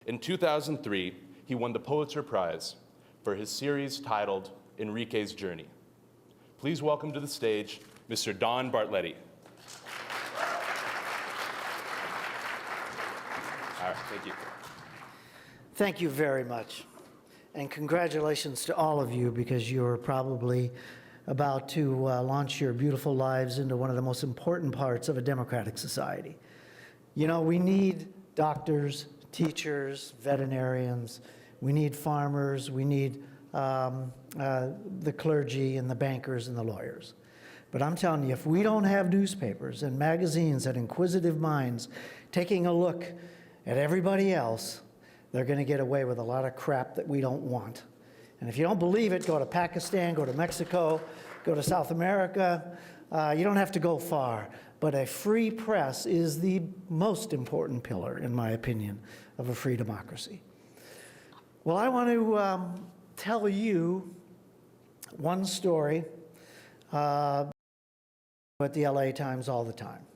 In 2003, he won the Pulitzer Prize for his series titled Enrique's Journey. Please welcome to the stage, Mr. Don Bartletti. All right, thank you. Thank you very much. And congratulations to all of you, because you're probably about to launch your beautiful lives into one of the most important parts of a democratic society. You know, we need doctors, teachers, veterinarians, we need farmers, we need the clergy and the bankers and the lawyers. But I'm telling you, if we don't have newspapers and magazines and inquisitive minds taking a look at everybody else, they're going to get away with a lot of crap that we don't want. And if you don't believe it, go to Pakistan, go to Mexico, go to South America. You don't have to go far. But a free press is the most important pillar, in my opinion, of a free democracy. Well, I want to tell you one story at the LA Times all the time.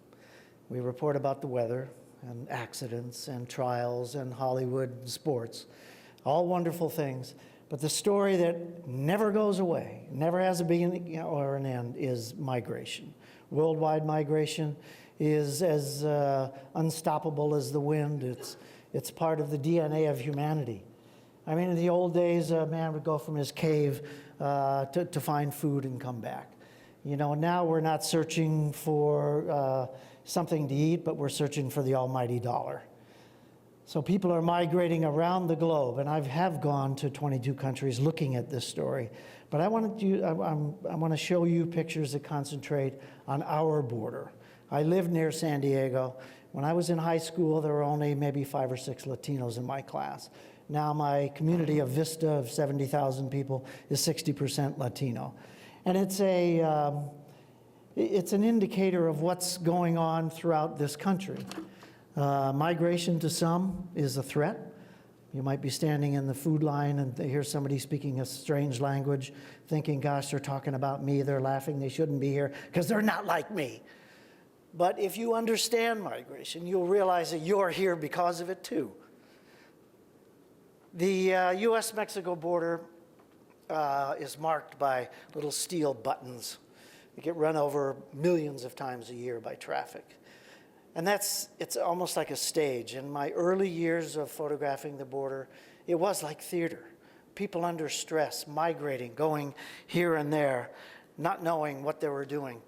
We report about the weather and accidents and trials and Hollywood and sports, all wonderful things. But the story that never goes away, never has a beginning or an end, is migration. Worldwide migration is as unstoppable as the wind. It's part of the DNA of humanity. I mean, in the old days, a man would go from his cave to find food and come back. You know, now we're not searching for something to eat, but we're searching for the almighty dollar. So people are migrating around the globe, and I have gone to 22 countries looking at this story. But I want to show you pictures that concentrate on our border. I lived near San Diego. When I was in high school, there were only maybe 5 or 6 Latinos in my class. Now my community of Vista of 70,000 people is 60% Latino. And it's an indicator of what's going on throughout this country. Migration to some is a threat. You might be standing in the food line and hear somebody speaking a strange language, thinking, gosh, they're talking about me, they're laughing, they shouldn't be here, because they're not like me. But if you understand migration, you'll realize that you're here because of it too. The US-Mexico border is marked by little steel buttons that get run over millions of times a year by traffic. And it's almost like a stage. In my early years of photographing the border, it was like theater. People under stress, migrating, going here and there, not knowing what they were doing.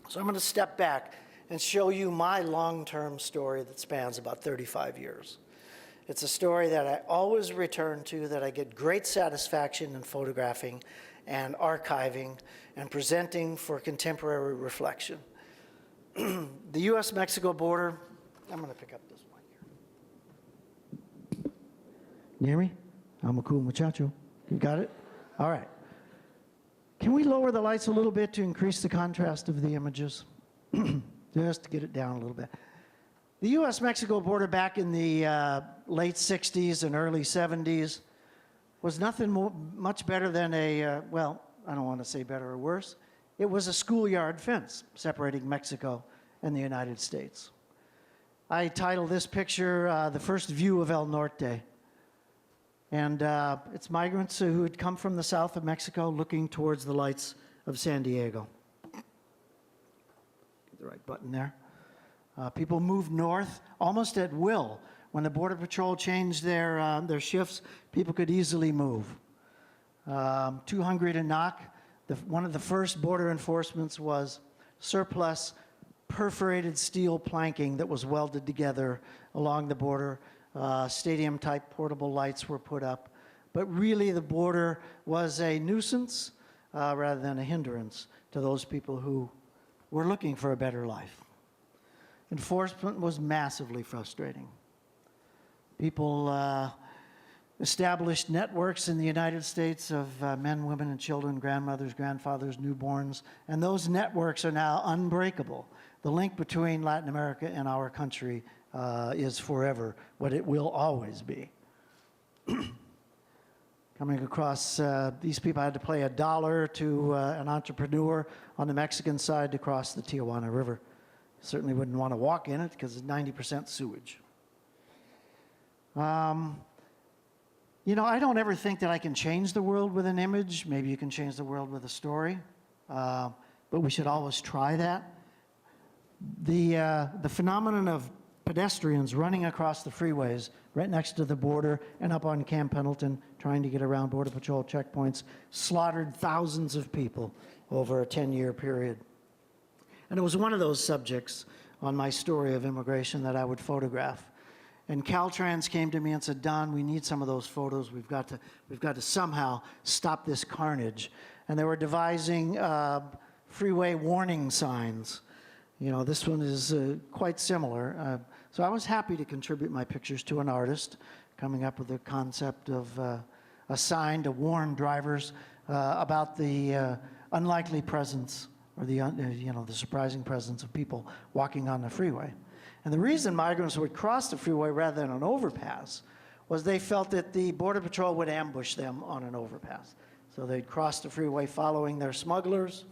So I'm going to step back and show you my long-term story that spans about 35 years. It's a story that I always return to, that I get great satisfaction in photographing and archiving and presenting for contemporary reflection. The US-Mexico border, I'm going to pick up this one here. You hear me? I'm a cool muchacho. You got it? All right. Can we lower the lights a little bit to increase the contrast of the images? Just to get it down a little bit. The US-Mexico border back in the late 60s and early 70s was nothing much better than a, well, I don't want to say better or worse. It was a schoolyard fence separating Mexico and the United States. I titled this picture, The First View of El Norte. And it's migrants who had come from the south of Mexico looking towards the lights of San Diego. Get the right button there. People moved north almost at will. When the Border Patrol changed their shifts, people could easily move. 200 a knock. One of the first border enforcements was surplus perforated steel planking that was welded together along the border. Stadium-type portable lights were put up. But really the border was a nuisance rather than a hindrance to those people who were looking for a better life. Enforcement was massively frustrating. People established networks in the United States of men, women, and children, grandmothers, grandfathers, newborns, and those networks are now unbreakable. The link between Latin America and our country is forever what it will always be. Coming across these people, I had to pay $1 to an entrepreneur on the Mexican side to cross the Tijuana River. Certainly wouldn't want to walk in it because it's 90% sewage. You know, I don't ever think that I can change the world with an image. Maybe you can change the world with a story, but we should always try that. The phenomenon of pedestrians running across the freeways right next to the border and up on Camp Pendleton trying to get around Border Patrol checkpoints slaughtered thousands of people over a 10-year period. And it was one of those subjects on my story of immigration that I would photograph. And Caltrans came to me and said, Don, we need some of those photos. We've got to somehow stop this carnage. And they were devising freeway warning signs. You know, this one is quite similar. So I was happy to contribute my pictures to an artist, coming up with the concept of a sign to warn drivers about the unlikely presence or the surprising presence of people walking on the freeway. And the reason migrants would cross the freeway rather than an overpass was they felt that the Border Patrol would ambush them on an overpass. So they'd cross the freeway following their smugglers.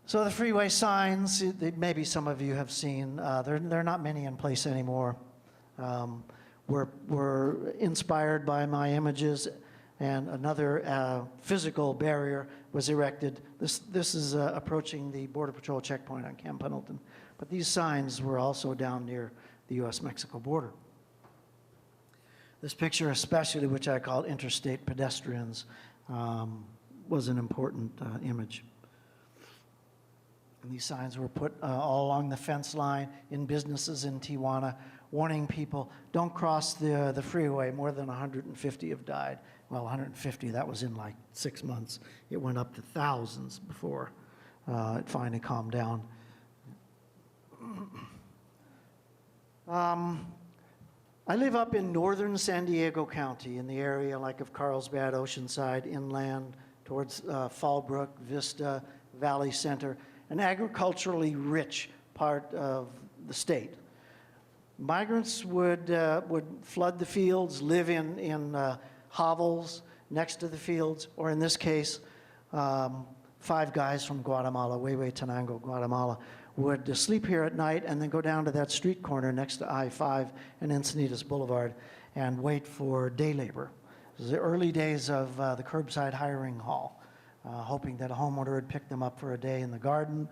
So the freeway signs, maybe some of you have seen, there are not many in place anymore. Were inspired by my images, and another physical barrier was erected. This is approaching the Border Patrol checkpoint on Camp Pendleton. But these signs were also down near the U.S.-Mexico border. This picture especially, which I call interstate pedestrians, was an important image. And these signs were put all along the fence line in businesses in Tijuana, warning people, don't cross the freeway. More than 150 have died. Well, 150, that was in like 6 months. It went up to thousands before it finally calmed down. I live up in northern San Diego County, in the area like of Carlsbad, Oceanside, inland towards Fallbrook, Vista, Valley Center, an agriculturally rich part of the state. Migrants would flood the fields, live in hovels next to the fields, or in this case, 5 guys from Guatemala, Huehuetenango, Guatemala, would sleep here at night and then go down to that street corner next to I-5 and Encinitas Boulevard and wait for day labor. This is the early days of the curbside hiring hall, hoping that a homeowner would pick them up for a day in the garden,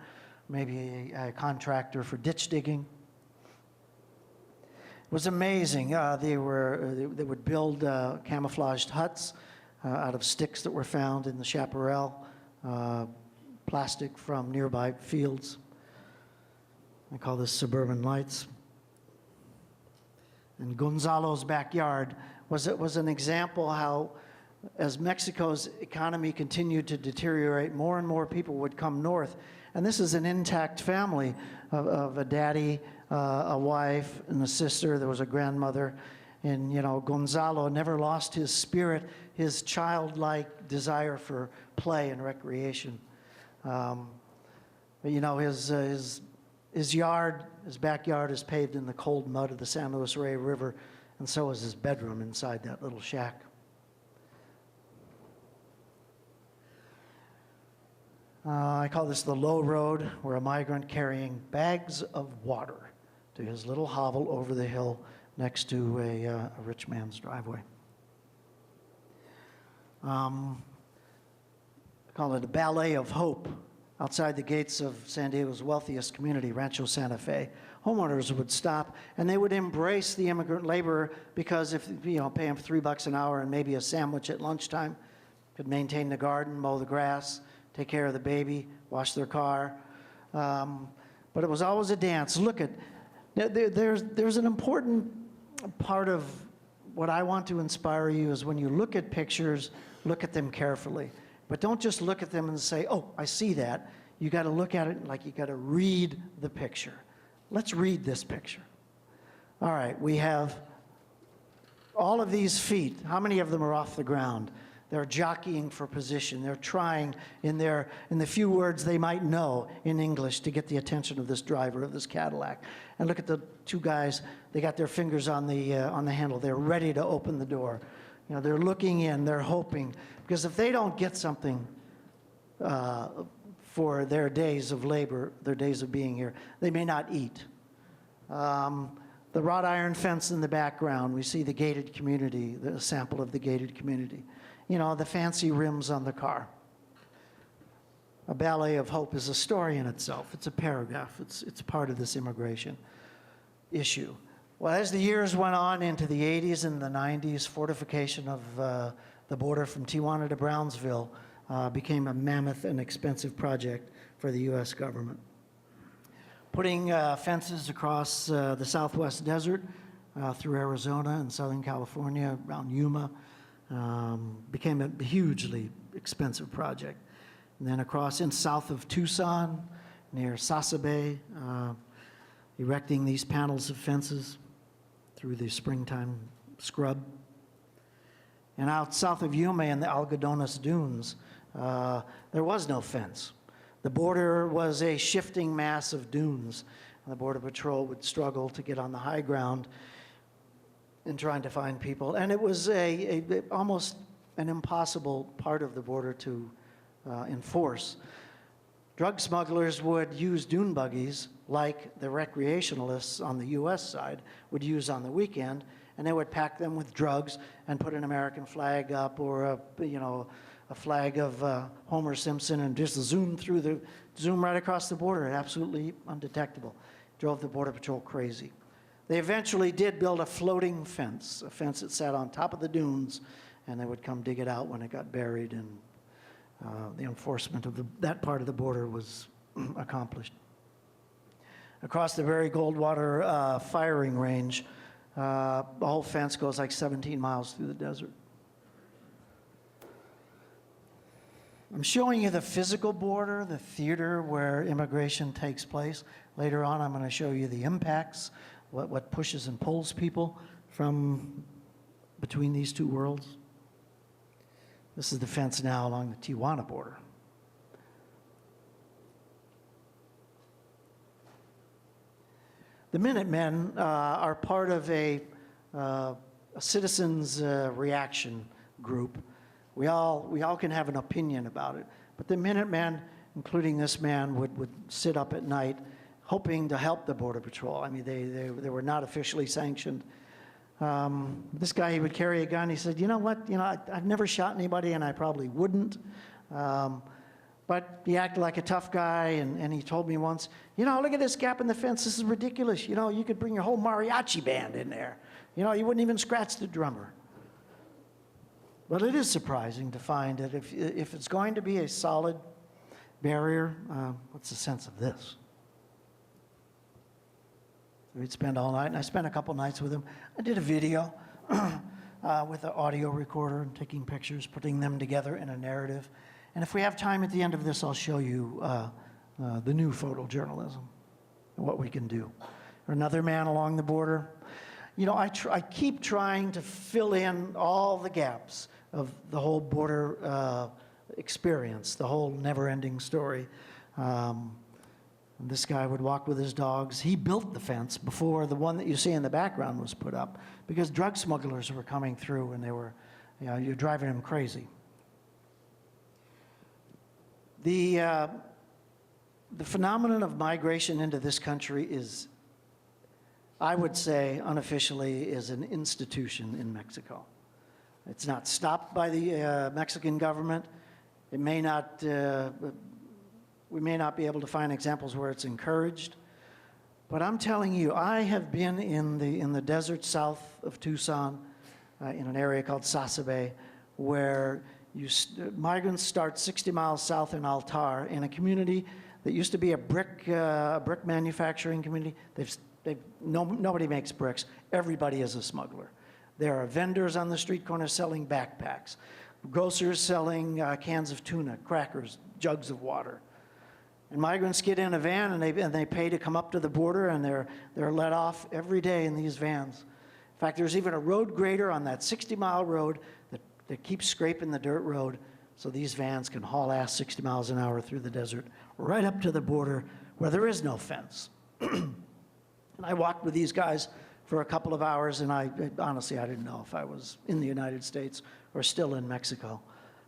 maybe a contractor for ditch digging. It was amazing. They would build camouflaged huts out of sticks that were found in the chaparral, plastic from nearby fields. I call this suburban lights. And Gonzalo's backyard was an example how, as Mexico's economy continued to deteriorate, more and more people would come north. And this is an intact family of a daddy, a wife, and a sister. There was a grandmother. And, you know, Gonzalo never lost his spirit, his childlike desire for play and recreation. But, you know, his yard, his backyard is paved in the cold mud of the San Luis Rey River, and so is his bedroom inside that little shack. I call this the low road, where a migrant carrying bags of water to his little hovel over the hill next to a rich man's driveway. I call it a ballet of hope. Outside the gates of San Diego's wealthiest community, Rancho Santa Fe, homeowners would stop and they would embrace the immigrant laborer because if, you know, pay them $3 an hour and maybe a sandwich at lunchtime, could maintain the garden, mow the grass, take care of the baby, wash their car. But it was always a dance. Look at, there's an important part of what I want to inspire you is when you look at pictures, look at them carefully. But don't just look at them and say, oh, I see that. You got to look at it like you got to read the picture. Let's read this picture. All right, we have all of these feet. How many of them are off the ground? They're jockeying for position. They're trying in the few words they might know in English to get the attention of this driver of this Cadillac. And look at the 2 guys. They got their fingers on the handle. They're ready to open the door. You know, they're looking in. They're hoping. Because if they don't get something for their days of labor, their days of being here, they may not eat. The wrought iron fence in the background, we see the gated community, the sample of the gated community. You know, the fancy rims on the car. A Ballet of Hope is a story in itself. It's a paragraph. It's part of this immigration issue. Well, as the years went on into the 80s and the 90s, fortification of the border from Tijuana to Brownsville became a mammoth and expensive project for the U.S. government. Putting fences across the Southwest desert through Arizona and Southern California, around Yuma, became a hugely expensive project. And then across in south of Tucson, near Sasabe, erecting these panels of fences through the springtime scrub. And out south of Yuma in the Algodones Dunes, there was no fence. The border was a shifting mass of dunes. And the Border Patrol would struggle to get on the high ground in trying to find people. And it was almost an impossible part of the border to enforce. Drug smugglers would use dune buggies like the recreationalists on the U.S. side would use on the weekend, and they would pack them with drugs and put an American flag up or a flag of Homer Simpson and just zoom right across the border, absolutely undetectable. Drove the Border Patrol crazy. They eventually did build a floating fence, a fence that sat on top of the dunes, and they would come dig it out when it got buried, and the enforcement of that part of the border was accomplished. Across the Barry Goldwater firing range, the whole fence goes like 17 miles through the desert. I'm showing you the physical border, the theater where immigration takes place. Later on, I'm going to show you the impacts, what pushes and pulls people from between these two worlds. This is the fence now along the Tijuana border. The Minutemen are part of a citizens' reaction group. We all can have an opinion about it, but the Minutemen, including this man, would sit up at night hoping to help the Border Patrol. I mean, they were not officially sanctioned. This guy, he would carry a gun. He said, you know what, I've never shot anybody, and I probably wouldn't. But he acted like a tough guy, and he told me once, look at this gap in the fence. This is ridiculous. You could bring your whole mariachi band in there. You wouldn't even scratch the drummer. But it is surprising to find that if it's going to be a solid barrier, what's the sense of this? We'd spend all night, and I spent a couple nights with him. I did a video with an audio recorder and taking pictures, putting them together in a narrative. And if we have time at the end of this, I'll show you the new photojournalism and what we can do. Another man along the border. I keep trying to fill in all the gaps of the whole border experience, the whole never-ending story. This guy would walk with his dogs. He built the fence before the one that you see in the background was put up because drug smugglers were coming through and they were, you're driving them crazy. The phenomenon of migration into this country is, I would say, unofficially, is an institution in Mexico. It's not stopped by the Mexican government. It may not, we may not be able to find examples where it's encouraged. But I'm telling you, I have been in the desert south of Tucson, in an area called Sasabe, where migrants start 60 miles south in Altar, in a community that used to be a brick manufacturing community. Nobody makes bricks. Everybody is a smuggler. There are vendors on the street corner selling backpacks, grocers selling cans of tuna, crackers, jugs of water. And migrants get in a van and they pay to come up to the border, and they're let off every day in these vans. In fact, there's even a road grader on that 60-mile road that keeps scraping the dirt road so these vans can haul ass 60 miles an hour through the desert right up to the border where there is no fence. And I walked with these guys for a couple of hours, and honestly, I didn't know if I was in the United States or still in Mexico.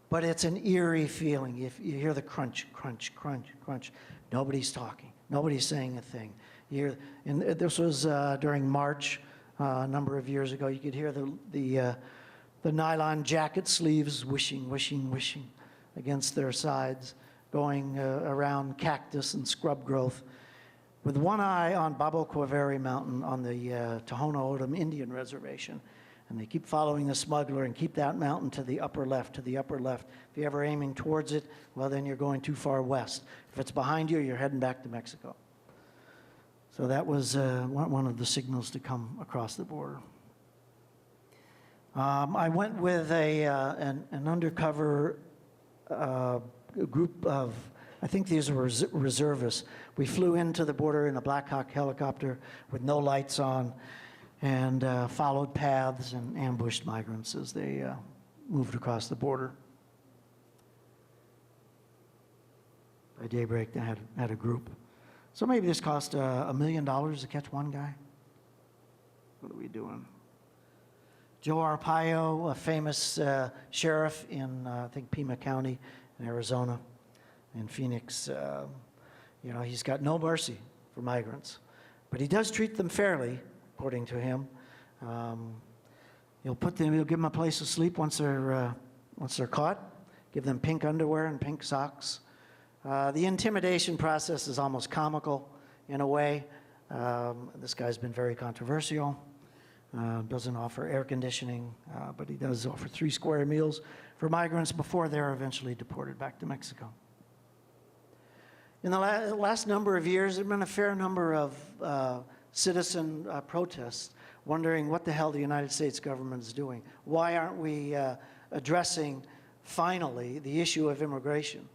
But it's an eerie feeling. If you hear the crunch, crunch, crunch, crunch, nobody's talking. Nobody's saying a thing. This was during March a number of years ago. You could hear the nylon jacket sleeves whooshing, whooshing, whooshing against their sides, going around cactus and scrub growth, with one eye on Babo Quaveri Mountain on the Tohono O'odham Indian Reservation. And they keep following the smuggler and keep that mountain to the upper left, to the upper left. If you're ever aiming towards it, well, then you're going too far west. If it's behind you, you're heading back to Mexico. So that was one of the signals to come across the border. I went with an undercover group of, I think these were reservists. We flew into the border in a Black Hawk helicopter with no lights on, and followed paths and ambushed migrants as they moved across the border. By daybreak, they had a group. So maybe this cost $1 million to catch one guy. What are we doing? Joe Arpaio, a famous sheriff in, I think, Pima County in Arizona, in Phoenix, you know, he's got no mercy for migrants. But he does treat them fairly, according to him. He'll give them a place to sleep once they're caught, give them pink underwear and pink socks. The intimidation process is almost comical in a way. This guy's been very controversial. Doesn't offer air conditioning, but he does offer 3 square meals for migrants before they're eventually deported back to Mexico. In the last number of years, there have been a fair number of citizen protests wondering what the hell the United States government is doing. Why aren't we addressing, finally, the issue of immigration?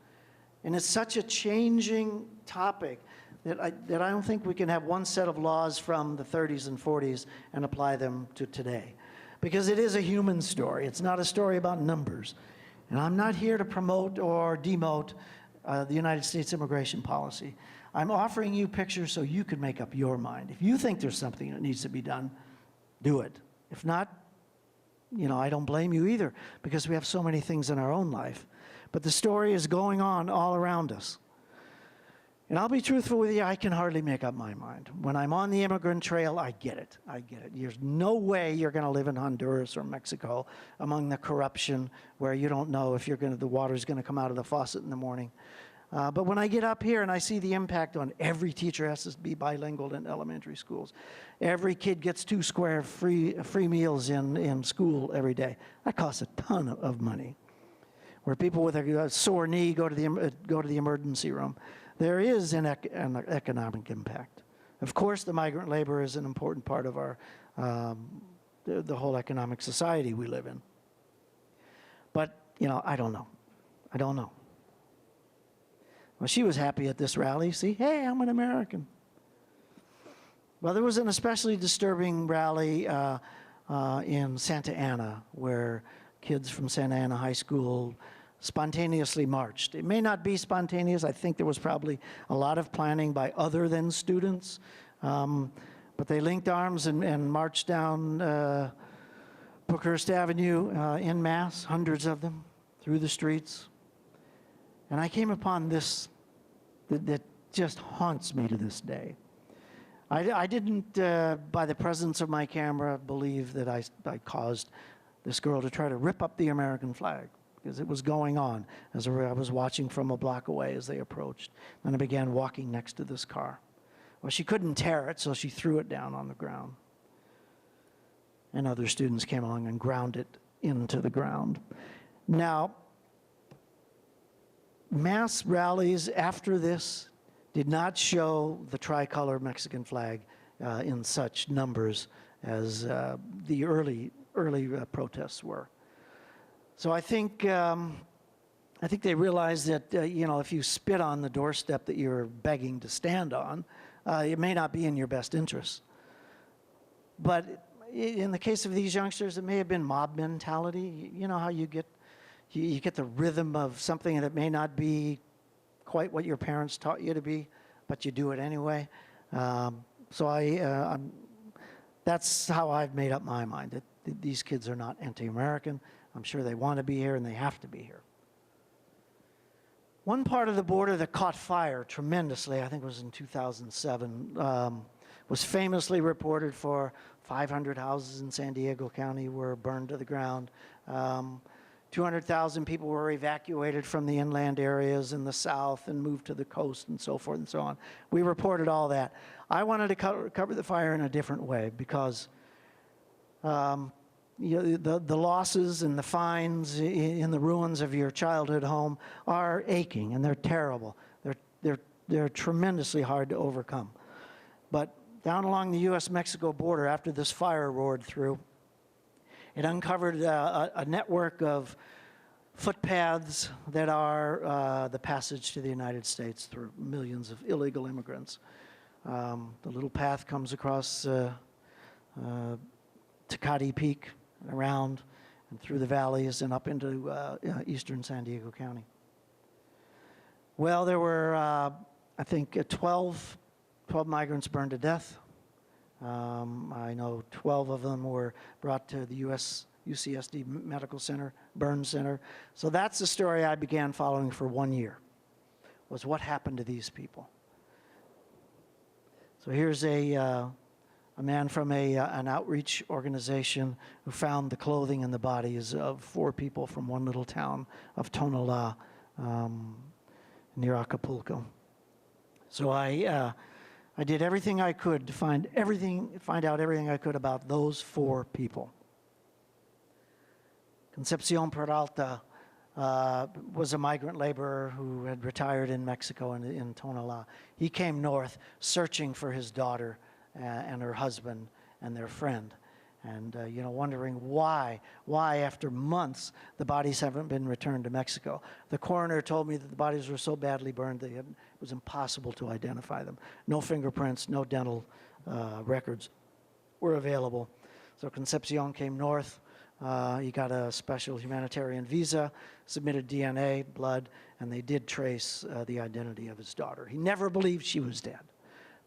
And it's such a changing topic that I don't think we can have one set of laws from the 30s and 40s and apply them to today. Because it is a human story. It's not a story about numbers. And I'm not here to promote or demote the United States immigration policy. I'm offering you pictures so you can make up your mind. If you think there's something that needs to be done, do it. If not, you know, I don't blame you either, because we have so many things in our own life. But the story is going on all around us. And I'll be truthful with you, I can hardly make up my mind. When I'm on the immigrant trail, I get it. I get it. There's no way you're going to live in Honduras or Mexico among the corruption where you don't know if the water's going to come out of the faucet in the morning. But when I get up here and I see the impact on every teacher has to be bilingual in elementary schools. Every kid gets 2 square free meals in school every day. That costs a ton of money. Where people with a sore knee go to the emergency room. There is an economic impact. Of course, the migrant labor is an important part of our the whole economic society we live in. But, you know, I don't know. I don't know. Well, she was happy at this rally. See, hey, I'm an American. Well, there was an especially disturbing rally in Santa Ana where kids from Santa Ana High School spontaneously marched. It may not be spontaneous. I think there was probably a lot of planning by other than students. But they linked arms and marched down Brookhurst Avenue en masse, hundreds of them, through the streets. And I came upon this that just haunts me to this day. I didn't, by the presence of my camera, believe that I caused this girl to try to rip up the American flag, because it was going on as I was watching from a block away as they approached. Then I began walking next to this car. Well, she couldn't tear it, so she threw it down on the ground. And other students came along and ground it into the ground. Now, mass rallies after this did not show the tricolor Mexican flag in such numbers as the early protests were. So I think they realized that you know, if you spit on the doorstep that you're begging to stand on, it may not be in your best interest. But in the case of these youngsters, it may have been mob mentality. You know how you get the rhythm of something that may not be quite what your parents taught you to be, but you do it anyway. So that's how I've made up my mind, that these kids are not anti-American. I'm sure they want to be here and they have to be here. One part of the border that caught fire tremendously, I think it was in 2007, was famously reported for 500 houses in San Diego County were burned to the ground. 200,000 people were evacuated from the inland areas in the south and moved to the coast and so forth and so on. We reported all that. I wanted to cover the fire in a different way because the losses and the finds in the ruins of your childhood home are aching, and they're terrible. They're tremendously hard to overcome. But down along the U.S.-Mexico border, after this fire roared through, it uncovered a network of footpaths that are the passage to the United States through millions of illegal immigrants. The little path comes across Tecate Peak, around and through the valleys and up into eastern San Diego County. Well, there were, I think, 12 migrants burned to death. I know 12 of them were brought to the UCSD Medical Center, Burn Center. So that's the story I began following for 1 year, was what happened to these people. So here's a man from an outreach organization who found the clothing and the bodies of 4 people from one little town of Tonalá near Acapulco. So I did everything I could to find out everything I could about those 4 people. Concepcion Peralta was a migrant laborer who had retired in Mexico in Tonalá. He came north searching for his daughter and her husband and their friend, and wondering why after months the bodies haven't been returned to Mexico. The coroner told me that the bodies were so badly burned that it was impossible to identify them. No fingerprints, no dental records were available. So Concepcion came north. He got a special humanitarian visa, submitted DNA, blood, and they did trace the identity of his daughter. He never believed she was dead.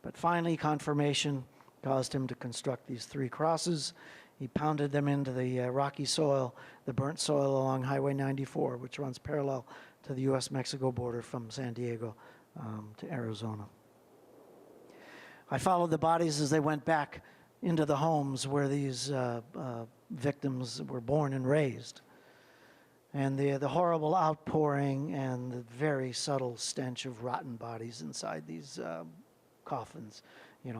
But finally, confirmation caused him to construct these 3 crosses. He pounded them into the rocky soil, the burnt soil along Highway 94, which runs parallel to the U.S.-Mexico border from San Diego to Arizona. I followed the bodies as they went back into the homes where these victims were born and raised. And the horrible outpouring and the very subtle stench of rotten bodies inside these coffins,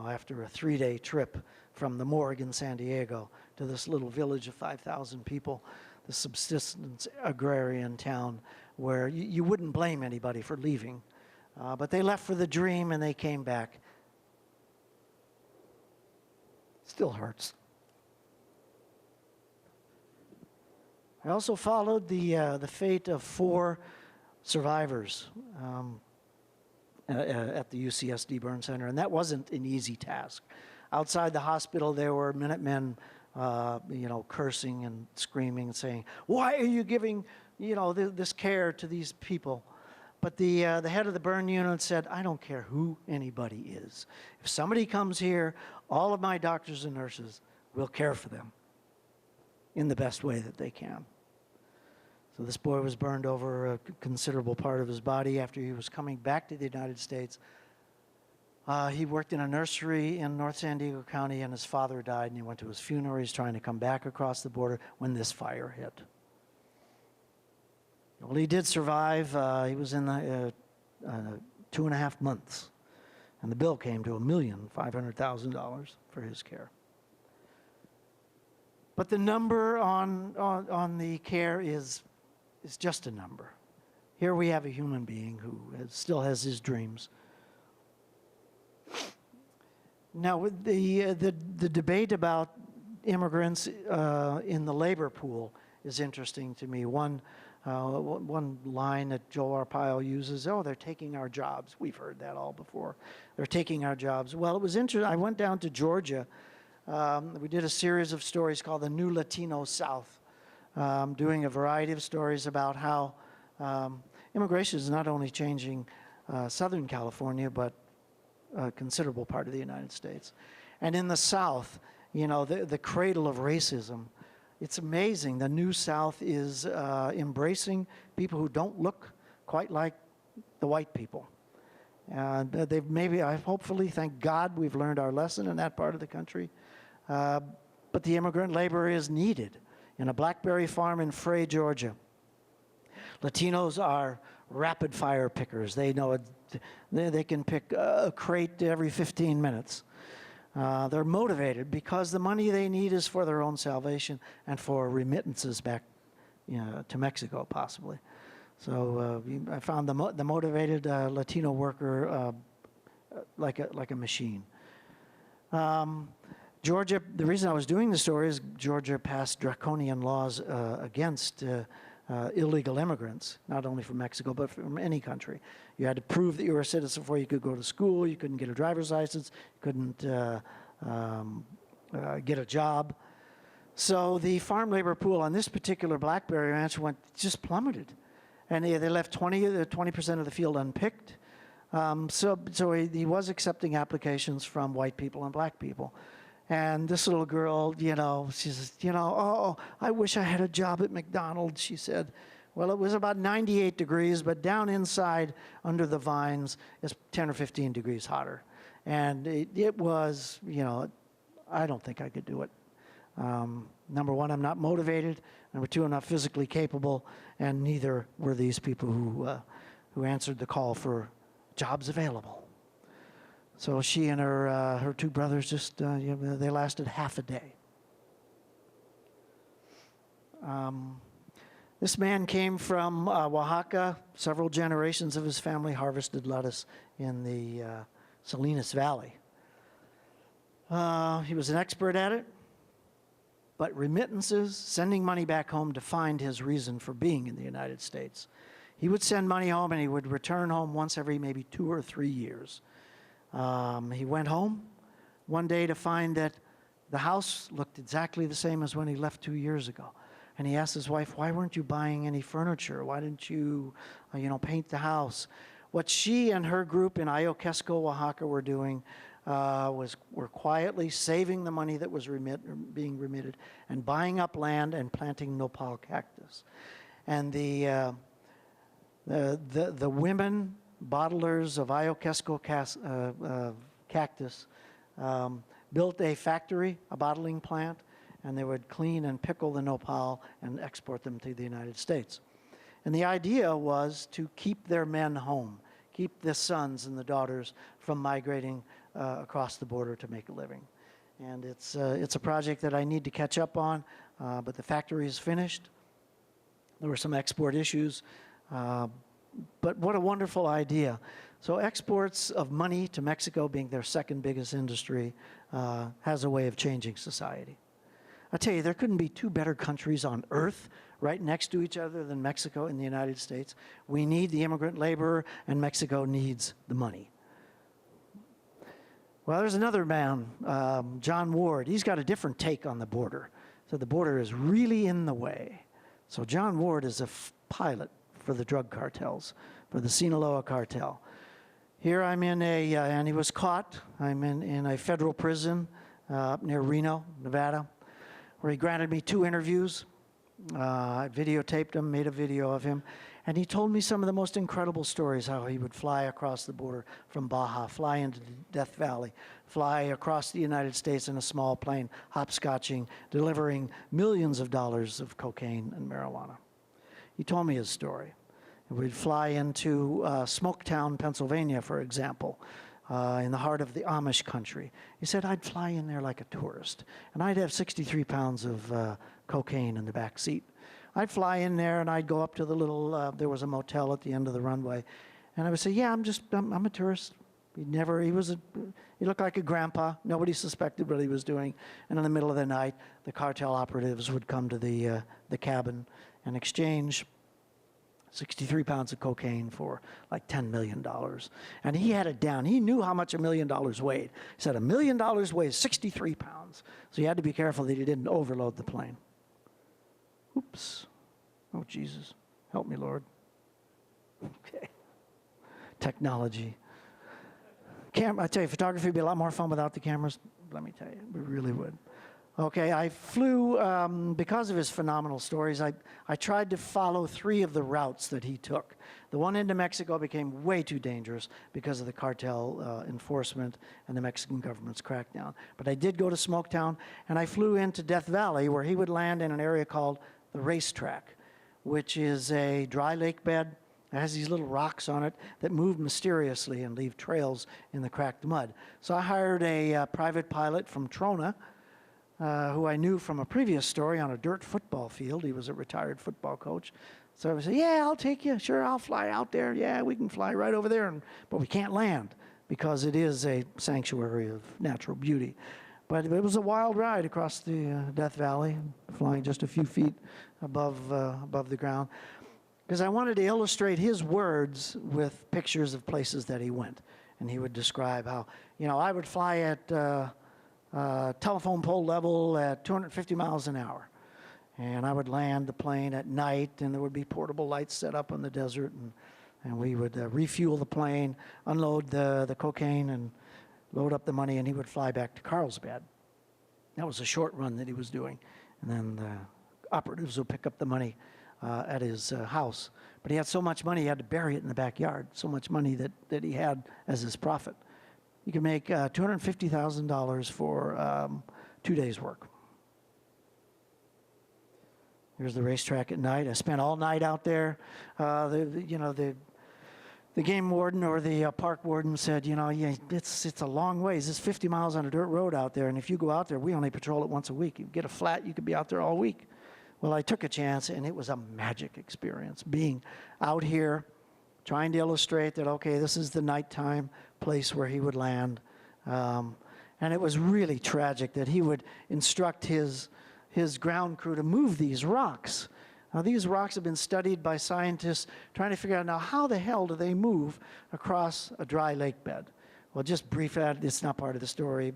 after a 3-day trip from the morgue in San Diego to this little village of 5,000 people, the subsistence agrarian town where you wouldn't blame anybody for leaving. But they left for the dream and they came back. Still hurts. I also followed the fate of 4 survivors at the UCSD Burn Center, and that wasn't an easy task. Outside the hospital, there were Minutemen, cursing and screaming and saying, "Why are you giving, this care to these people?" But the head of the burn unit said, "I don't care who anybody is. If somebody comes here, all of my doctors and nurses will care for them in the best way that they can." So this boy was burned over a considerable part of his body after he was coming back to the United States. He worked in a nursery in North San Diego County, and his father died, and he went to his funeral. He's trying to come back across the border when this fire hit. Well, he did survive. He was in 2.5 months, and the bill came to $1,500,000 for his care. But the number on the care is just a number. Here we have a human being who still has his dreams. Now, with the debate about immigrants in the labor pool is interesting to me. One line that Joe Arpaio uses, "Oh, they're taking our jobs." We've heard that all before. They're taking our jobs. Well, it was interesting. I went down to Georgia. We did a series of stories called The New Latino South, doing a variety of stories about how immigration is not only changing Southern California, but a considerable part of the United States. And in the South, the cradle of racism, it's amazing. The New South is embracing people who don't look quite like the white people. And hopefully, thank God, we've learned our lesson in that part of the country. But the immigrant labor is needed. In a blackberry farm in Frey, Georgia, Latinos are rapid fire pickers. They know they can pick a crate every 15 minutes. They're motivated because the money they need is for their own salvation and for remittances back to Mexico, possibly. So I found the motivated Latino worker like a machine. Georgia, the reason I was doing the story is Georgia passed draconian laws against illegal immigrants, not only from Mexico, but from any country. You had to prove that you were a citizen before you could go to school. You couldn't get a driver's license. You couldn't get a job. So the farm labor pool on this particular blackberry ranch just plummeted. And they left 20% of the field unpicked. So he was accepting applications from white people and black people. And this little girl, she says, oh, I wish I had a job at McDonald's, she said. Well, it was about 98 degrees, but down inside under the vines, it's 10 or 15 degrees hotter. And it was, I don't think I could do it. Number one, I'm not motivated. Number two, I'm not physically capable. And neither were these people who answered the call for jobs available. So she and her two brothers just, they lasted half a day. This man came from Oaxaca. Several generations of his family harvested lettuce in the Salinas Valley. He was an expert at it, but remittances, sending money back home, defined his reason for being in the United States. He would send money home and he would return home once every maybe 2 or 3 years. He went home one day to find that the house looked exactly the same as when he left 2 years ago. And he asked his wife, why weren't you buying any furniture? Why didn't you, paint the house? What she and her group in Ioquesco, Oaxaca were doing were quietly saving the money that was being remitted and buying up land and planting nopal cactus. And the women bottlers of Ioquesco cactus built a factory, a bottling plant, and they would clean and pickle the nopal and export them to the United States. And the idea was to keep their men home, keep the sons and the daughters from migrating across the border to make a living. And it's a project that I need to catch up on, but the factory is finished. There were some export issues, but what a wonderful idea. So exports of money to Mexico, being their second biggest industry, has a way of changing society. I tell you, there couldn't be two better countries on earth right next to each other than Mexico and the United States. We need the immigrant laborer, and Mexico needs the money. Well, there's another man, John Ward. He's got a different take on the border. So the border is really in the way. So John Ward is a pilot for the drug cartels, for the Sinaloa cartel. Here I'm in and he was caught. I'm in a federal prison up near Reno, Nevada, where he granted me 2 interviews. I videotaped him, made a video of him, and he told me some of the most incredible stories, how he would fly across the border from Baja, fly into Death Valley, fly across the United States in a small plane, hopscotching, delivering millions of dollars of cocaine and marijuana. He told me his story. We'd fly into Smoketown, Pennsylvania, for example, in the heart of the Amish country. He said, I'd fly in there like a tourist, and I'd have 63 pounds of cocaine in the back seat. I'd fly in there, and I'd go up to the little, there was a motel at the end of the runway, and I would say, yeah, I'm a tourist. He looked like a grandpa. Nobody suspected what he was doing. And in the middle of the night, the cartel operatives would come to the cabin and exchange 63 pounds of cocaine for like $10 million. And he had it down. He knew how much $1 million weighed. He said $1 million weighs 63 pounds. So you had to be careful that he didn't overload the plane. Oops. Oh, Jesus. Help me, Lord. Okay. Technology. I tell you, photography would be a lot more fun without the cameras. Let me tell you, we really would. Okay, I flew, because of his phenomenal stories, I tried to follow 3 of the routes that he took. The one into Mexico became way too dangerous because of the cartel enforcement and the Mexican government's crackdown. But I did go to Smoketown, and I flew into Death Valley, where he would land in an area called the Racetrack, which is a dry lake bed. It has these little rocks on it that move mysteriously and leave trails in the cracked mud. So I hired a private pilot from Trona, who I knew from a previous story on a dirt football field. He was a retired football coach. So I said, yeah, I'll take you. Sure, I'll fly out there. Yeah, we can fly right over there. But we can't land because it is a sanctuary of natural beauty. But it was a wild ride across the Death Valley, flying just a few feet above the ground, because I wanted to illustrate his words with pictures of places that he went. And he would describe how, I would fly at telephone pole level at 250 miles an hour. And I would land the plane at night, and there would be portable lights set up on the desert, and we would refuel the plane, unload the cocaine, and load up the money, and he would fly back to Carlsbad. That was a short run that he was doing. And then the operatives would pick up the money at his house. But he had so much money, he had to bury it in the backyard, so much money that he had as his profit. You could make $250,000 for 2 days' work. Here's the racetrack at night. I spent all night out there. The game warden or the park warden said, it's a long ways. It's 50 miles on a dirt road out there, and if you go out there, we only patrol it once a week. You get a flat, you could be out there all week. Well, I took a chance, and it was a magic experience, being out here, trying to illustrate that, okay, this is the nighttime place where he would land. And it was really tragic that he would instruct his ground crew to move these rocks. Now, these rocks have been studied by scientists trying to figure out, now, how the hell do they move across a dry lake bed? Well, just brief that, it's not part of the story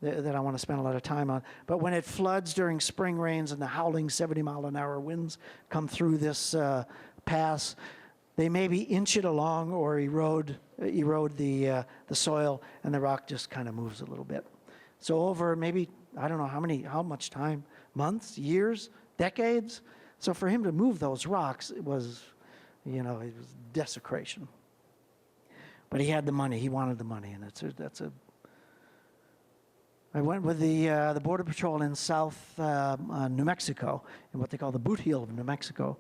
that I want to spend a lot of time on. But when it floods during spring rains and the howling 70-mile-an-hour winds come through this pass, they maybe inch it along or erode the soil, and the rock just kind of moves a little bit. So over maybe, I don't know how much time, months, years, decades. So for him to move those rocks, it was desecration. But he had the money. He wanted the money, and I went with the Border Patrol in South New Mexico, in what they call the boot heel of New Mexico,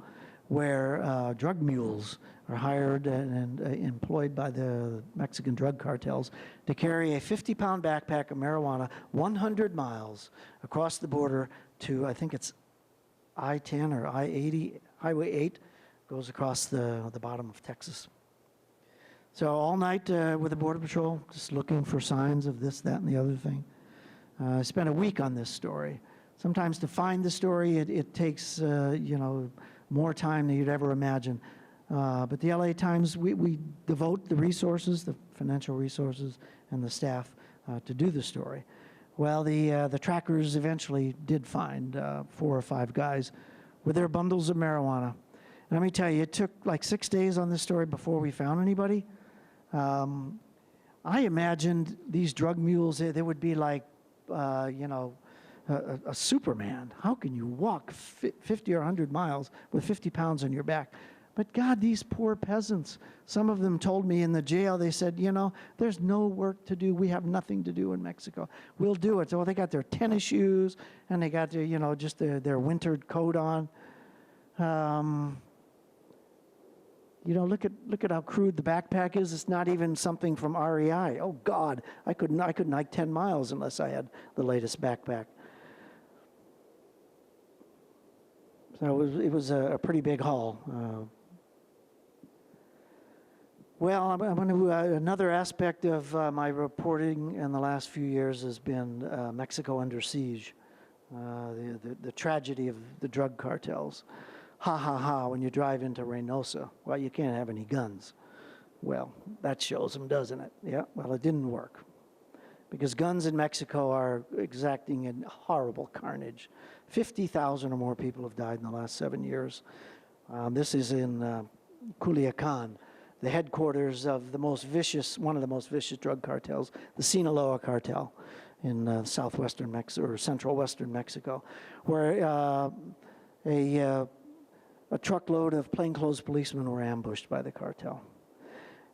where drug mules are hired and employed by the Mexican drug cartels to carry a 50-pound backpack of marijuana 100 miles across the border to, I think it's I-10 or I-80, Highway 8, goes across the bottom of Texas. So all night with the Border Patrol, just looking for signs of this, that, and the other thing. I spent a week on this story. Sometimes to find the story, it takes, more time than you'd ever imagine. But the LA Times, we devote the resources, the financial resources, and the staff to do the story. Well, the trackers eventually did find 4 or 5 guys with their bundles of marijuana. And let me tell you, it took like 6 days on this story before we found anybody. I imagined these drug mules, they would be like, a Superman. How can you walk 50 or 100 miles with 50 pounds on your back? But God, these poor peasants, some of them told me in the jail, they said, there's no work to do. We have nothing to do in Mexico. We'll do it. So they got their tennis shoes, and they got their, just their wintered coat on. Look at how crude the backpack is. It's not even something from REI. Oh God, I couldn't hike 10 miles unless I had the latest backpack. So it was a pretty big haul. Another aspect of my reporting in the last few years has been Mexico under siege, the tragedy of the drug cartels. Ha, when you drive into Reynosa, well, you can't have any guns. Well, that shows them, doesn't it? Yeah, well, it didn't work. Because guns in Mexico are exacting a horrible carnage. 50,000 or more people have died in the last 7 years. This is in Culiacan, the headquarters of one of the most vicious drug cartels, the Sinaloa cartel. in southwestern Mexico or central western Mexico, where a truckload of plainclothes policemen were ambushed by the cartel.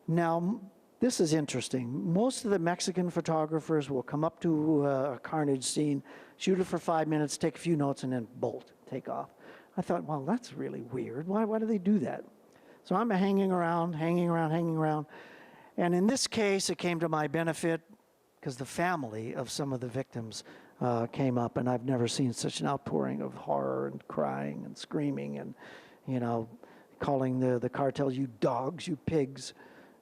Now, this is interesting. Most of the Mexican photographers will come up to a carnage scene, shoot it for 5 minutes, take a few notes, and then bolt, take off. I thought, well, that's really weird. Why do they do that? So I'm hanging around. And in this case, it came to my benefit because the family of some of the victims came up, and I've never seen such an outpouring of horror and crying and screaming and, calling the cartel, you dogs, you pigs.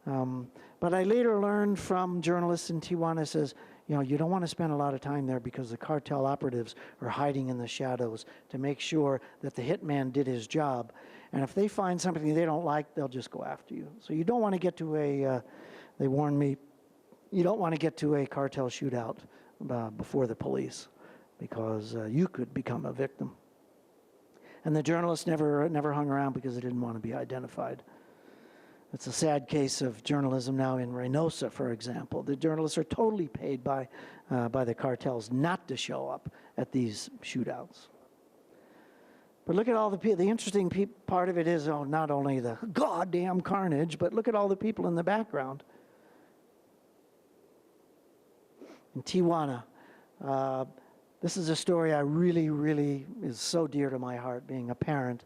But I later learned from journalists in Tijuana, says, you don't want to spend a lot of time there because the cartel operatives are hiding in the shadows to make sure that the hitman did his job. And if they find something they don't like, they'll just go after you. So you don't want to get to they warned me, you don't want to get to a cartel shootout before the police because you could become a victim. And the journalists never hung around because they didn't want to be identified. It's a sad case of journalism now in Reynosa, for example. The journalists are totally paid by the cartels not to show up at these shootouts. But look at all the interesting part of it is not only the goddamn carnage, but look at all the people in the background. In Tijuana, this is a story I really is so dear to my heart, being a parent.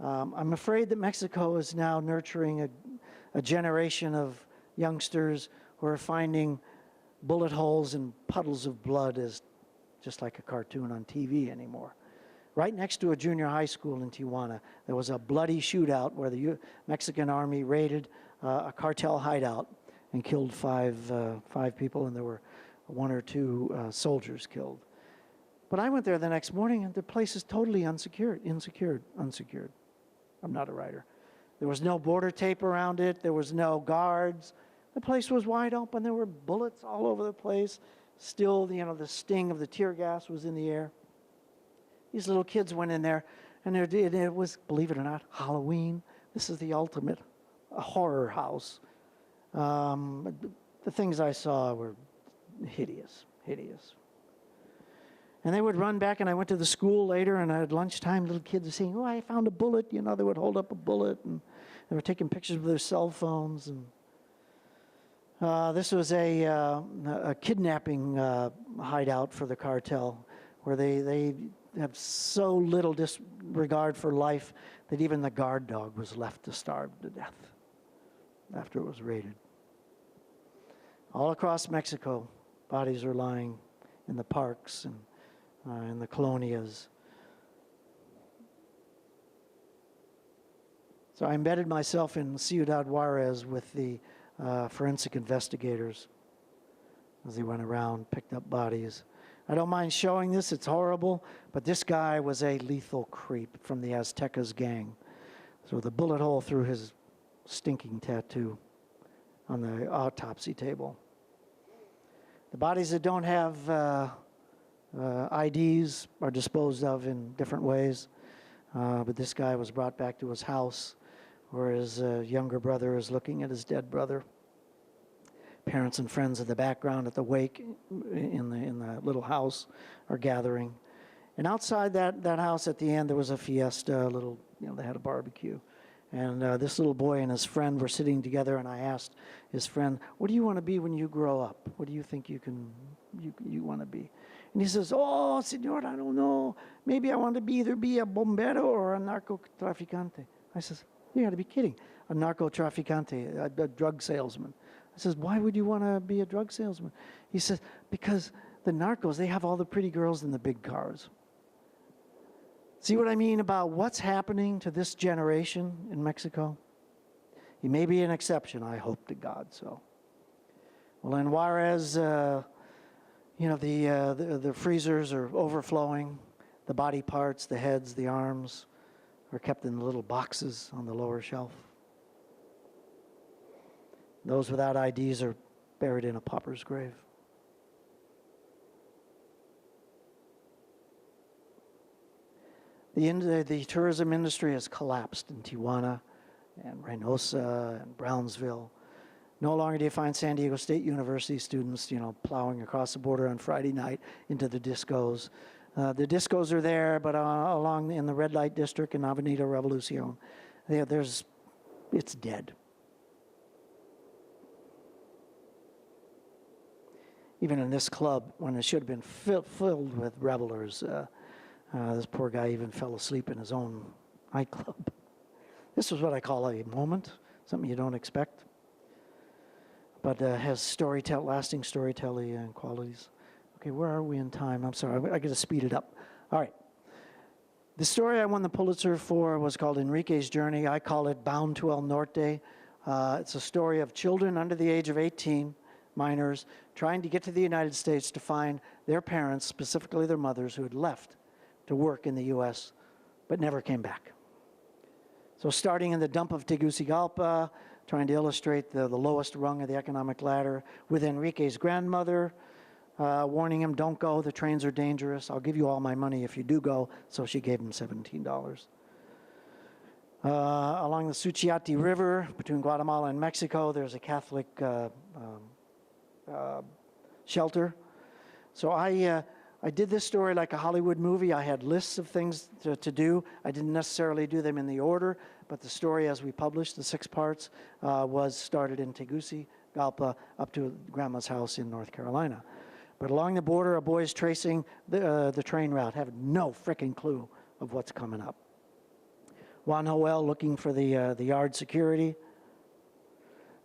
I'm afraid that Mexico is now nurturing a generation of youngsters who are finding bullet holes and puddles of blood as just like a cartoon on TV anymore. Right next to a junior high school in Tijuana, there was a bloody shootout where the Mexican army raided a cartel hideout and killed five people, and there were 1 or 2 soldiers killed. But I went there the next morning, and the place is totally unsecured. I'm not a writer. There was no border tape around it. There was no guards. The place was wide open. There were bullets all over the place. Still, the sting of the tear gas was in the air. These little kids went in there, and it was, believe it or not, Halloween. This is the ultimate horror house. The things I saw were hideous. And they would run back, and I went to the school later, and at lunchtime, little kids were saying, I found a bullet. They would hold up a bullet, and they were taking pictures with their cell phones. And this was a kidnapping hideout for the cartel, where they have so little disregard for life that even the guard dog was left to starve to death after it was raided. All across Mexico, bodies are lying in the parks and in the colonias. So I embedded myself in Ciudad Juarez with the forensic investigators as they went around, picked up bodies. I don't mind showing this, it's horrible, but this guy was a lethal creep from the Aztecas gang. So the bullet hole through his stinking tattoo on the autopsy table. The bodies that don't have IDs are disposed of in different ways, but this guy was brought back to his house where his younger brother is looking at his dead brother. Parents and friends in the background at the wake in the little house are gathering. And outside that house at the end, there was a fiesta, they had a barbecue. And this little boy and his friend were sitting together, and I asked his friend, what do you want to be when you grow up? What do you think you want to be? And he says, senor, I don't know. Maybe I want to either be a bombero or a narcotraficante. I says, you got to be kidding. A narcotraficante, a drug salesman. I says, why would you want to be a drug salesman? He says, because the narcos, they have all the pretty girls in the big cars. See what I mean about what's happening to this generation in Mexico? He may be an exception, I hope to God so. Well, in Juarez, the freezers are overflowing. The body parts, the heads, the arms are kept in little boxes on the lower shelf. Those without IDs are buried in a pauper's grave. The tourism industry has collapsed in Tijuana and Reynosa and Brownsville. No longer do you find San Diego State University students, plowing across the border on Friday night into the discos. The discos are there, but along in the red light district in Avenida Revolucion, it's dead. Even in this club, when it should have been filled with revelers, this poor guy even fell asleep in his own nightclub. This was what I call a moment, something you don't expect, but has lasting storytelling qualities. Okay, where are we in time? I'm sorry, I got to speed it up. All right. The story I won the Pulitzer for was called Enrique's Journey. I call it Bound to El Norte. It's a story of children under the age of 18, minors, trying to get to the United States to find their parents, specifically their mothers, who had left to work in the U.S. but never came back. So starting in the dump of Tegucigalpa, trying to illustrate the lowest rung of the economic ladder, with Enrique's grandmother, warning him, don't go, the trains are dangerous, I'll give you all my money if you do go, so she gave him $17. Along the Suchiate River, between Guatemala and Mexico, there's a Catholic shelter. So I did this story like a Hollywood movie. I had lists of things to do. I didn't necessarily do them in the order, but the story as we published, the 6 parts, was started in Tegucigalpa up to Grandma's house in North Carolina. But along the border, a boy is tracing the train route, having no frickin' clue of what's coming up. Juan Joel looking for the yard security.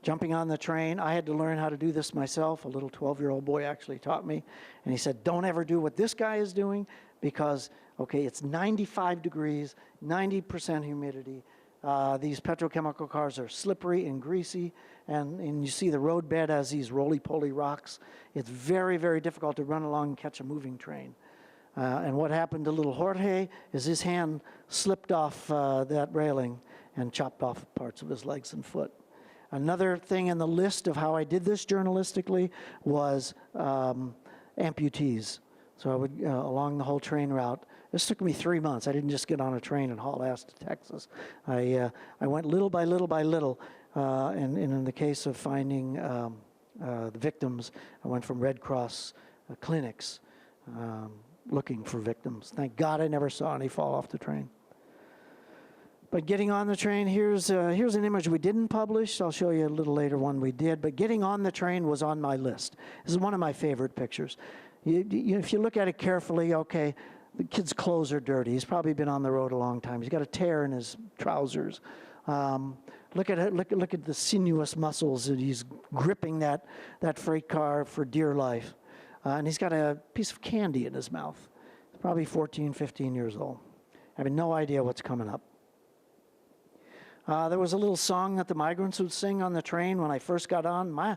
Jumping on the train, I had to learn how to do this myself. A little 12-year-old boy actually taught me. And he said, don't ever do what this guy is doing because, okay, it's 95 degrees, 90% humidity. These petrochemical cars are slippery and greasy, and you see the roadbed has these roly-poly rocks. It's very, very difficult to run along and catch a moving train. And what happened to little Jorge is his hand slipped off that railing and chopped off parts of his legs and foot. Another thing in the list of how I did this journalistically was amputees. So I would, along the whole train route, this took me 3 months. I didn't just get on a train and haul ass to Texas. I went little by little by little, and in the case of finding the victims, I went from Red Cross clinics looking for victims. Thank God I never saw any fall off the train. But getting on the train, here's an image we didn't publish. I'll show you a little later one we did. But getting on the train was on my list. This is one of my favorite pictures. If you look at it carefully, okay, the kid's clothes are dirty. He's probably been on the road a long time. He's got a tear in his trousers. Look at the sinuous muscles that he's gripping that freight car for dear life. And he's got a piece of candy in his mouth. He's probably 14, 15 years old, having no idea what's coming up. There was a little song that the migrants would sing on the train when I first got on,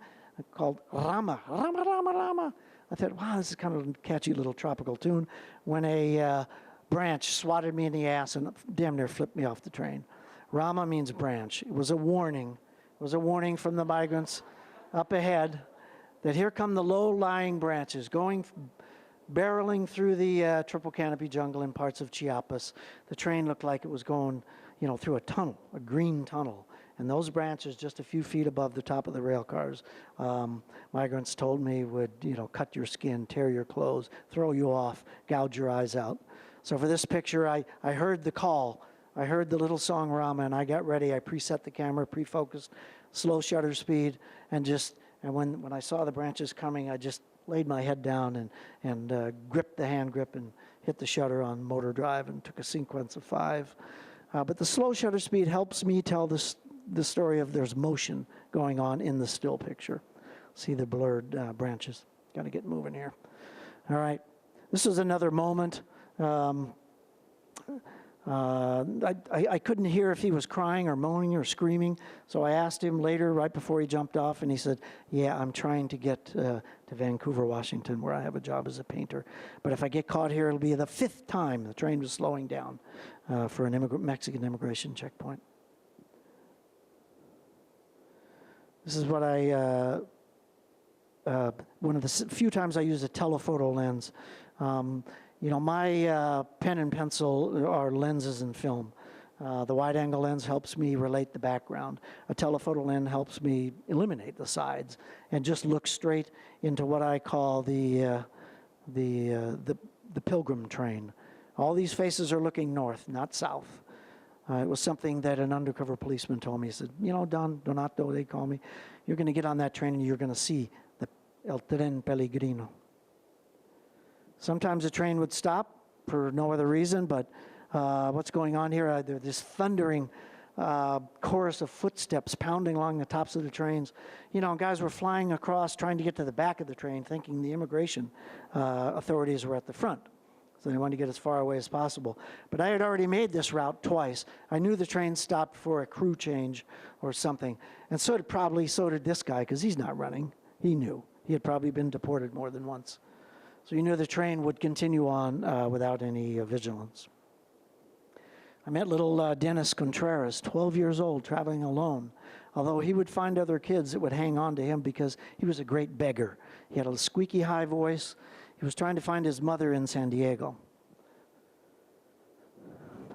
called Rama, Rama, Rama, Rama. I thought, wow, this is kind of a catchy little tropical tune, when a branch swatted me in the ass and damn near flipped me off the train. Rama means branch. It was a warning. It was a warning from the migrants up ahead that here come the low-lying branches barreling through the triple canopy jungle in parts of Chiapas. The train looked like it was going through a tunnel, a green tunnel. And those branches just a few feet above the top of the rail cars, migrants told me would, cut your skin, tear your clothes, throw you off, gouge your eyes out. So for this picture, I heard the call. I heard the little song Rama, and I got ready. I preset the camera, pre-focused, slow shutter speed, and when I saw the branches coming, I just laid my head down and gripped the hand grip and hit the shutter on motor drive and took a sequence of 5. But the slow shutter speed helps me tell the story of there's motion going on in the still picture. See the blurred branches. Got to get moving here. All right. This is another moment. I couldn't hear if he was crying or moaning or screaming, so I asked him later, right before he jumped off, and he said, yeah, I'm trying to get to Vancouver, Washington, where I have a job as a painter. But if I get caught here, it'll be the 5th time the train was slowing down for an Mexican immigration checkpoint. This is what one of the few times I use a telephoto lens. My pen and pencil are lenses and film. The wide-angle lens helps me relate the background. A telephoto lens helps me eliminate the sides and just look straight into what I call the pilgrim train. All these faces are looking north, not south. It was something that an undercover policeman told me. He said, you know, Don Donato, they call me, you're going to get on that train and you're going to see the El Tren Pellegrino. Sometimes the train would stop for no other reason, but what's going on here? There's this thundering chorus of footsteps pounding along the tops of the trains. You know, guys were flying across trying to get to the back of the train thinking the immigration authorities were at the front. So they wanted to get as far away as possible. But I had already made this route twice. I knew the train stopped for a crew change or something. And so did this guy, because he's not running. He knew. He had probably been deported more than once. So you knew the train would continue on without any vigilance. I met little Dennis Contreras, 12 years old, traveling alone. Although he would find other kids that would hang on to him because he was a great beggar. He had a squeaky high voice. He was trying to find his mother in San Diego.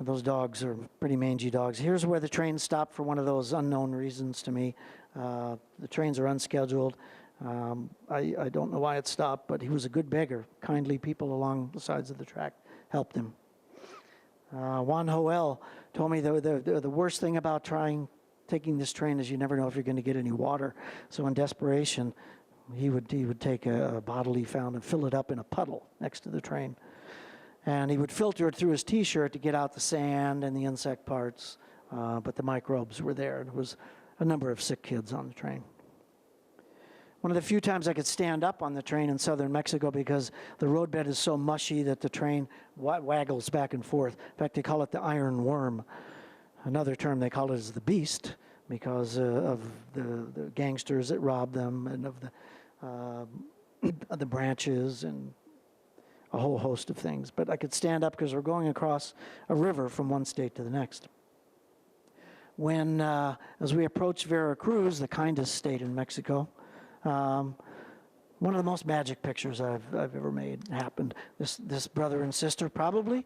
Those dogs are pretty mangy dogs. Here's where the train stopped for one of those unknown reasons to me. The trains are unscheduled. I don't know why it stopped, but he was a good beggar. Kindly people along the sides of the track helped him. Juan Joel told me the worst thing about taking this train is you never know if you're going to get any water. So in desperation, he would take a bottle he found and fill it up in a puddle next to the train. And he would filter it through his T-shirt to get out the sand and the insect parts, but the microbes were there. There was a number of sick kids on the train. One of the few times I could stand up on the train in southern Mexico because the roadbed is so mushy that the train waggles back and forth. In fact, they call it the iron worm. Another term they call it is the beast because of the gangsters that robbed them and of the branches and a whole host of things. But I could stand up because we're going across a river from one state to the next. When, as we approached Veracruz, the kindest state in Mexico, one of the most magic pictures I've ever made happened. This brother and sister probably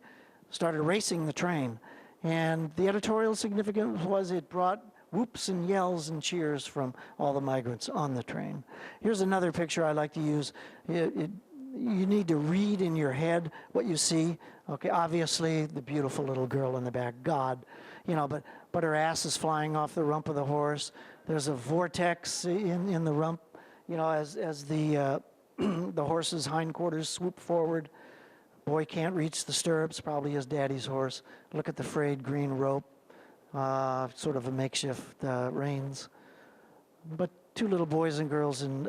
started racing the train. And the editorial significance was it brought whoops and yells and cheers from all the migrants on the train. Here's another picture I like to use. You need to read in your head what you see. Okay, obviously the beautiful little girl in the back, God, you know, but her ass is flying off the rump of the horse. There's a vortex in the rump, you know, as the the horse's hindquarters swoop forward. Boy can't reach the stirrups, probably his daddy's horse. Look at the frayed green rope, sort of a makeshift reins. But two little boys and girls, and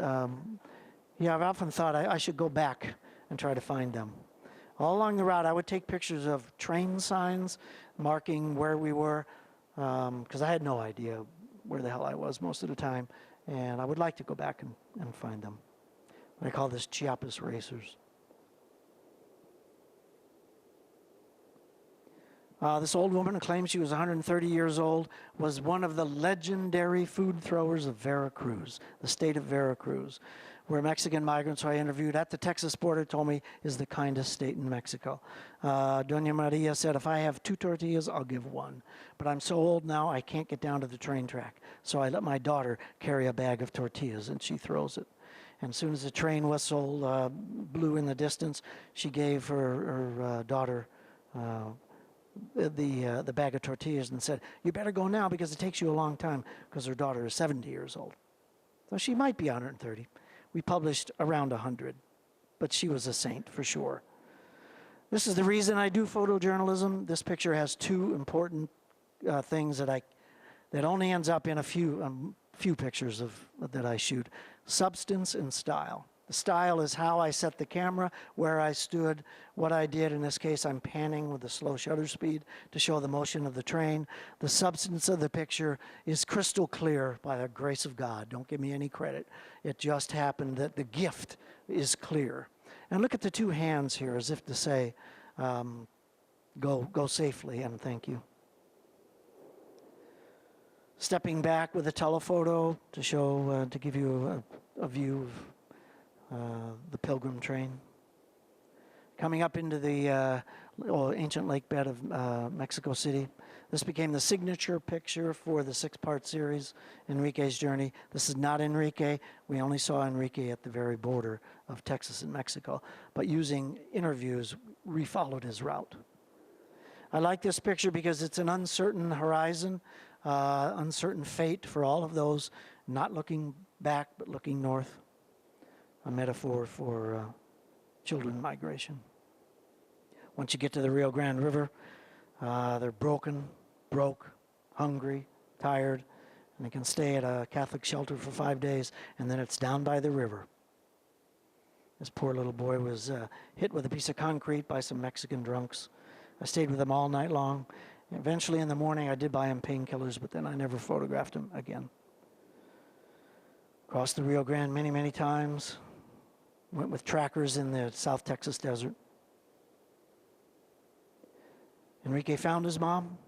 yeah, I've often thought I should go back and try to find them. All along the route, I would take pictures of train signs marking where we were, because I had no idea where the hell I was most of the time, and I would like to go back and find them. I call this Chiapas Racers. This old woman who claims she was 130 years old was one of the legendary food throwers of Veracruz, the state of Veracruz, where Mexican migrants who I interviewed at the Texas border told me is the kindest state in Mexico. Doña Maria said, if I have 2 tortillas, I'll give 1. But I'm so old now, I can't get down to the train track. So I let my daughter carry a bag of tortillas, and she throws it. And as soon as the train whistle blew in the distance, she gave her daughter the bag of tortillas and said, you better go now because it takes you a long time, because her daughter is 70 years old. So she might be 130. We published around 100, but she was a saint for sure. This is the reason I do photojournalism. This picture has 2 important things that only ends up in a few pictures that I shoot: substance and style. The style is how I set the camera, where I stood, what I did. In this case, I'm panning with a slow shutter speed to show the motion of the train. The substance of the picture is crystal clear by the grace of God. Don't give me any credit. It just happened that the gift is clear. And look at the 2 hands here as if to say, go safely and thank you. Stepping back with a telephoto to show, to give you a view of the Pilgrim train. Coming up into the ancient lake bed of Mexico City. This became the signature picture for the 6-part series, Enrique's Journey. This is not Enrique. We only saw Enrique at the very border of Texas and Mexico. But using interviews, we followed his route. I like this picture because it's an uncertain horizon, uncertain fate for all of those not looking back but looking north. A metaphor for children migration. Once you get to the Rio Grande River, they're broke, hungry, tired, and they can stay at a Catholic shelter for 5 days, and then it's down by the river. This poor little boy was hit with a piece of concrete by some Mexican drunks. I stayed with him all night long. Eventually in the morning I did buy him painkillers, but then I never photographed him again. Crossed the Rio Grande many, many times. Went with trackers in the South Texas desert. Enrique found his mom.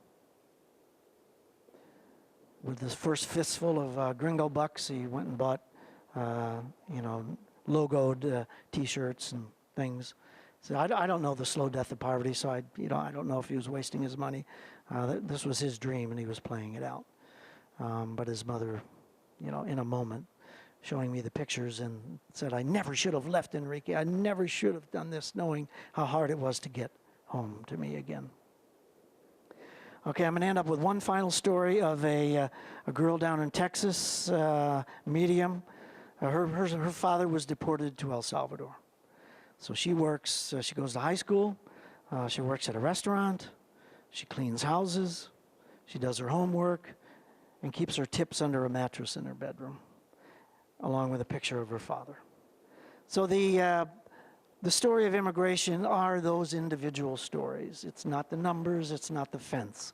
With his first fistful of gringo bucks, he went and bought, logoed T-shirts and things. So I don't know the slow death of poverty, so I don't know if he was wasting his money. This was his dream, and he was playing it out. But his mother, in a moment, showing me the pictures and said, I never should have left Enrique. I never should have done this, knowing how hard it was to get home to me again. Okay, I'm going to end up with one final story of a girl down in Texas, medium. Her father was deported to El Salvador. So she works, she goes to high school, she works at a restaurant, she cleans houses, she does her homework, and keeps her tips under a mattress in her bedroom, along with a picture of her father. So the story of immigration are those individual stories. It's not the numbers, it's not the fence.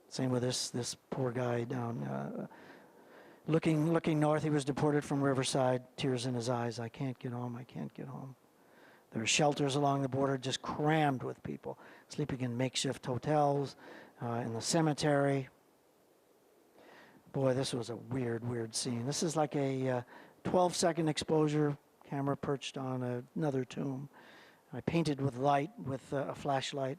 Same with this poor guy down, looking north. He was deported from Riverside, tears in his eyes. I can't get home, I can't get home. There are shelters along the border just crammed with people, sleeping in makeshift hotels, in the cemetery. Boy, this was a weird scene. This is like a 12-second exposure, camera perched on another tomb. I painted with light, with a flashlight.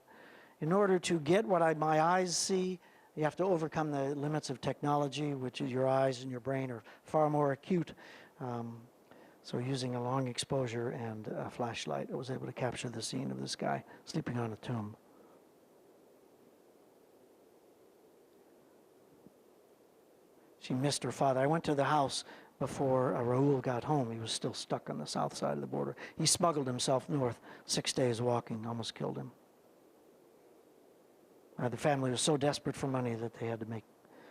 In order to get what my eyes see, you have to overcome the limits of technology, which is your eyes and your brain are far more acute. So using a long exposure and a flashlight, I was able to capture the scene of this guy sleeping on a tomb. She missed her father. I went to the house before Raul got home. He was still stuck on the south side of the border. He smuggled himself north, 6 days walking, almost killed him. The family was so desperate for money that they had to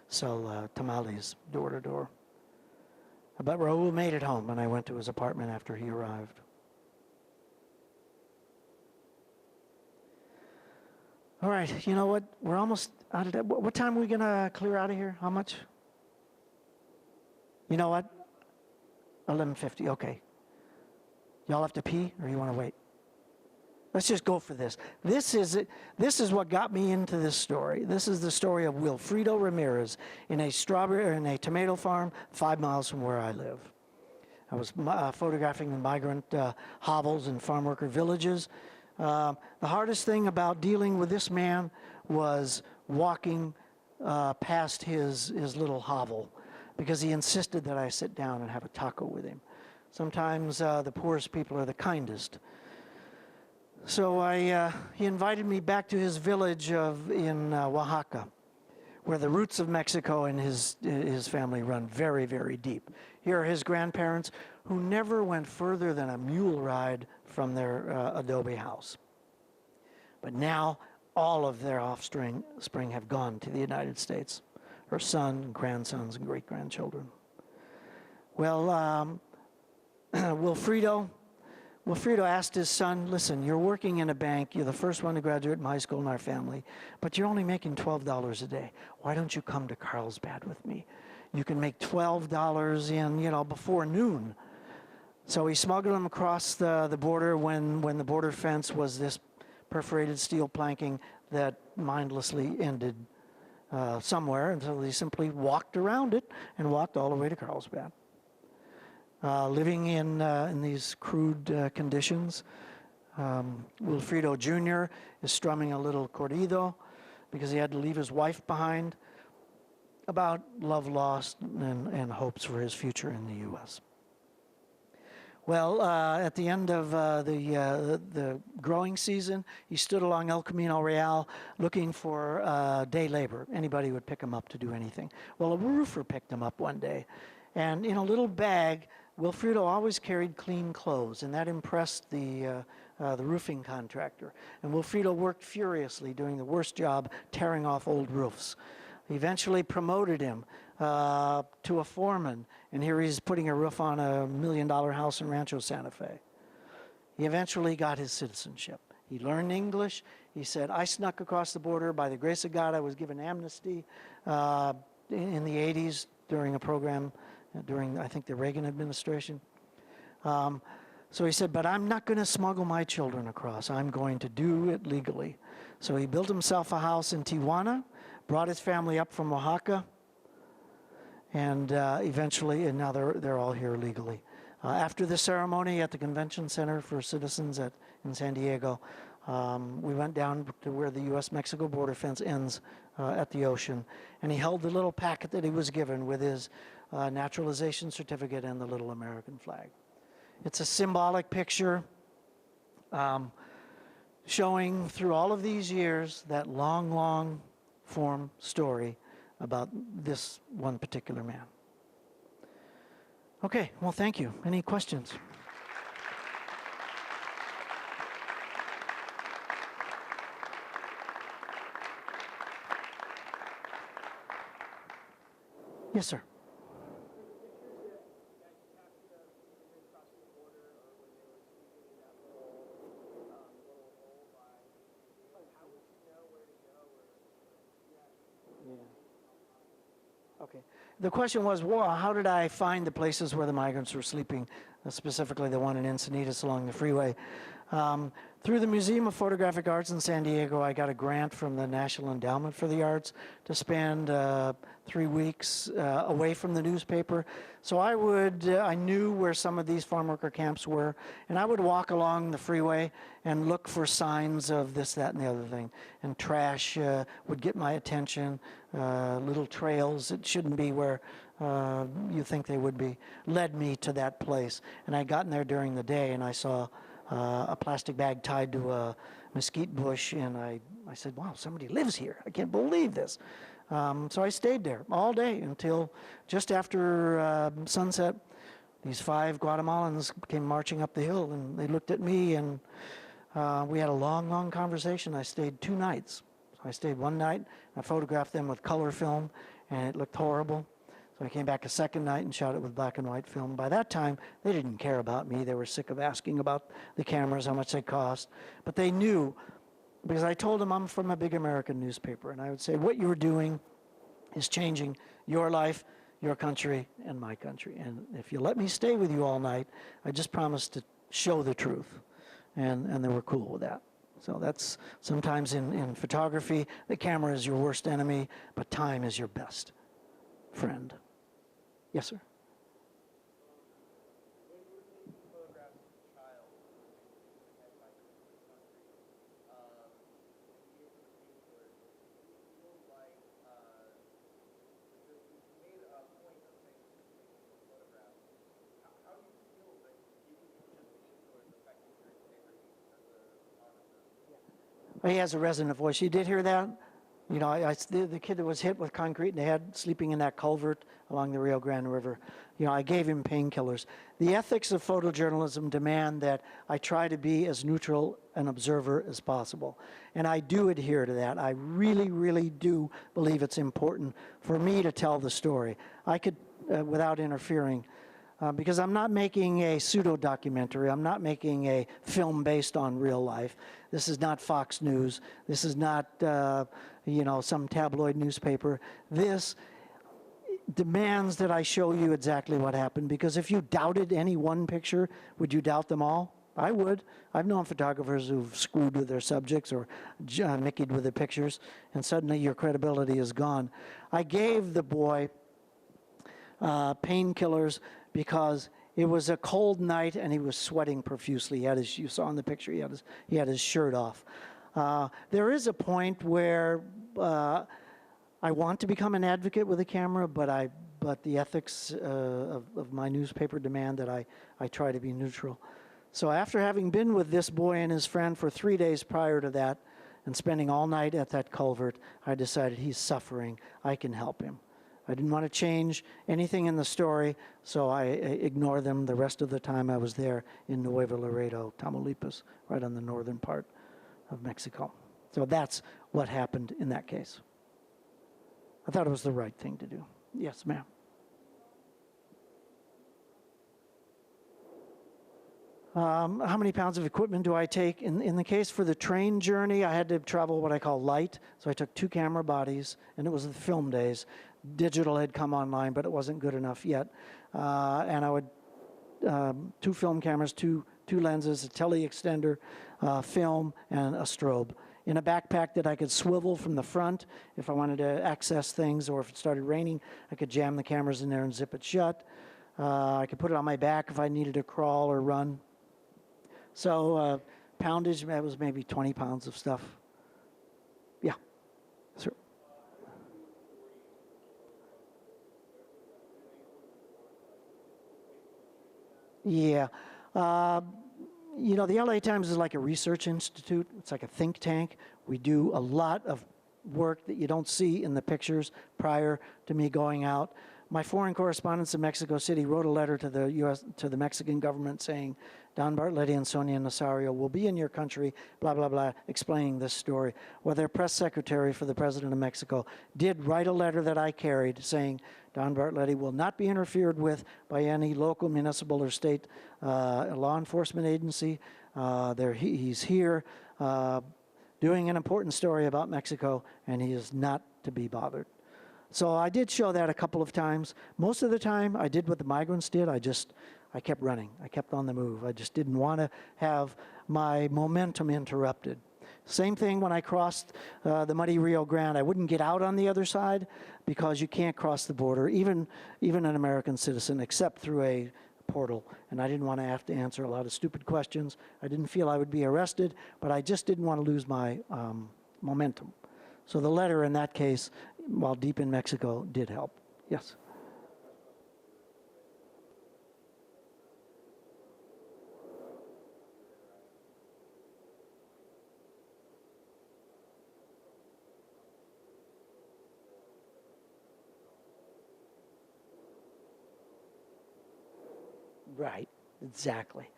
sell tamales door to door. But Raul made it home, and I went to his apartment after he arrived. All right, you know what? We're almost out of that. What time are we going to clear out of here? How much? You know what? 11:50, okay. Y'all have to pee, or you want to wait? Let's just go for this. This is what got me into this story. This is the story of Wilfredo Ramirez in a tomato farm 5 miles from where I live. I was photographing the migrant hovels and farm worker villages. The hardest thing about dealing with this man was walking past his little hovel, because he insisted that I sit down and have a taco with him. Sometimes the poorest people are the kindest. So he invited me back to his village in Oaxaca, where the roots of Mexico and his family run very, very deep. Here are his grandparents, who never went further than a mule ride from their adobe house. But now all of their offspring have gone to the United States. Her son, grandsons, and great-grandchildren. Well, Wilfredo asked his son, listen, you're working in a bank, you're the first one to graduate from high school in our family, but you're only making $12 a day. Why don't you come to Carlsbad with me? You can make $12 in, before noon. So he smuggled him across the border when the border fence was this perforated steel planking that mindlessly ended somewhere, until he simply walked around it and walked all the way to Carlsbad. Living in these crude conditions, Wilfredo Jr. is strumming a little corrido because he had to leave his wife behind, about love lost and hopes for his future in the U.S. Well, at the end of the growing season, he stood along El Camino Real looking for day labor. Anybody would pick him up to do anything. Well, a roofer picked him up one day, and in a little bag, Wilfredo always carried clean clothes, and that impressed the roofing contractor. And Wilfredo worked furiously, doing the worst job, tearing off old roofs. He eventually promoted him to a foreman, and here he's putting a roof on a $1 million house in Rancho Santa Fe. He eventually got his citizenship. He learned English. He said, I snuck across the border. By the grace of God, I was given amnesty in the 80s during a program during, I think, the Reagan administration. So he said, but I'm not going to smuggle my children across. I'm going to do it legally. So he built himself a house in Tijuana, brought his family up from Oaxaca, and eventually, and now they're all here legally. After the ceremony at the Convention Center for Citizens in San Diego, we went down to where the U.S.-Mexico border fence ends at the ocean, and he held the little packet that he was given with his naturalization certificate and the little American flag. It's a symbolic picture showing through all of these years that long, long form story about this one particular man. Okay, well, thank you. Any questions? Yes, sir. Okay. The question was, well, how did I find the places where the migrants were sleeping, specifically the one in Encinitas along the freeway? Through the Museum of Photographic Arts in San Diego, I got a grant from the National Endowment for the Arts to spend 3 weeks away from the newspaper. So I knew where some of these farm worker camps were, and I would walk along the freeway and look for signs of this, that, and the other thing. And trash would get my attention, little trails that shouldn't be where you think they would be, led me to that place. And I'd gotten there during the day, and I saw a plastic bag tied to a mesquite bush, and I said, wow, somebody lives here. I can't believe this. So I stayed there all day until just after sunset. These 5 Guatemalans came marching up the hill, and they looked at me, and we had a long, long conversation. I stayed 2 nights. So I stayed one night. I photographed them with color film, and it looked horrible. So I came back a second night and shot it with black and white film. By that time, they didn't care about me. They were sick of asking about the cameras, how much they cost. But they knew, because I told them I'm from a big American newspaper. And I would say, what you're doing is changing your life, your country, and my country. And if you let me stay with you all night, I just promise to show the truth. And they were cool with that. So that's sometimes in photography, the camera is your worst enemy, but time is your best friend. Yes, sir. He has a resonant voice. You did hear that? You know, the kid that was hit with concrete in the head, sleeping in that culvert along the Rio Grande River, you know, I gave him painkillers. The ethics of photojournalism demand that I try to be as neutral an observer as possible. And I do adhere to that. I really, really do believe it's important for me to tell the story. I could, without interfering, because I'm not making a pseudo-documentary. I'm not making a film based on real life. This is not Fox News. This is not, you know, some tabloid newspaper. This demands that I show you exactly what happened, because if you doubted any one picture, would you doubt them all? I would. I've known photographers who've screwed with their subjects or mickeyed with the pictures, and suddenly your credibility is gone. I gave the boy painkillers because It was a cold night, and he was sweating profusely. He had his, you saw in the picture, he had his shirt off. There is a point where I want to become an advocate with a camera, but the ethics of my newspaper demand that I try to be neutral. So after having been with this boy and his friend for 3 days prior to that, and spending all night at that culvert, I decided he's suffering. I can help him. I didn't want to change anything in the story, so I ignored them the rest of the time I was there in Nuevo Laredo, Tamaulipas, right on the northern part of Mexico. So that's what happened in that case. I thought it was the right thing to do. Yes, ma'am. How many pounds of equipment do I take? In the case for the train journey, I had to travel what I call light. So I took 2 camera bodies, and it was the film days. Digital had come online, but it wasn't good enough yet. And I would, 2 film cameras, two lenses, a tele extender, film, and a strobe. In a backpack that I could swivel from the front if I wanted to access things, or if it started raining, I could jam the cameras in there and zip it shut. I could put it on my back if I needed to crawl or run. So poundage, that was maybe 20 pounds of stuff. Yeah, sir. Yeah. You know, the LA Times is like a research institute. It's like a think tank. We do a lot of work that you don't see in the pictures prior to me going out. My foreign correspondents in Mexico City wrote a letter to the Mexican government saying, Don Bartletti and Sonia Nazario will be in your country, blah, blah, blah, explaining this story. Well, their press secretary for the president of Mexico did write a letter that I carried saying, Don Bartletti will not be interfered with by any local, municipal, or state law enforcement agency. He's here doing an important story about Mexico, and he is not to be bothered. So I did show that a couple of times. Most of the time, I did what the migrants did. I kept running. I kept on the move. I just didn't want to have my momentum interrupted. Same thing when I crossed the muddy Rio Grande. I wouldn't get out on the other side because you can't cross the border, even an American citizen, except through a portal. And I didn't want to have to answer a lot of stupid questions. I didn't feel I would be arrested, but I just didn't want to lose my momentum. So the letter in that case, while deep in Mexico, did help. Yes? Right, exactly.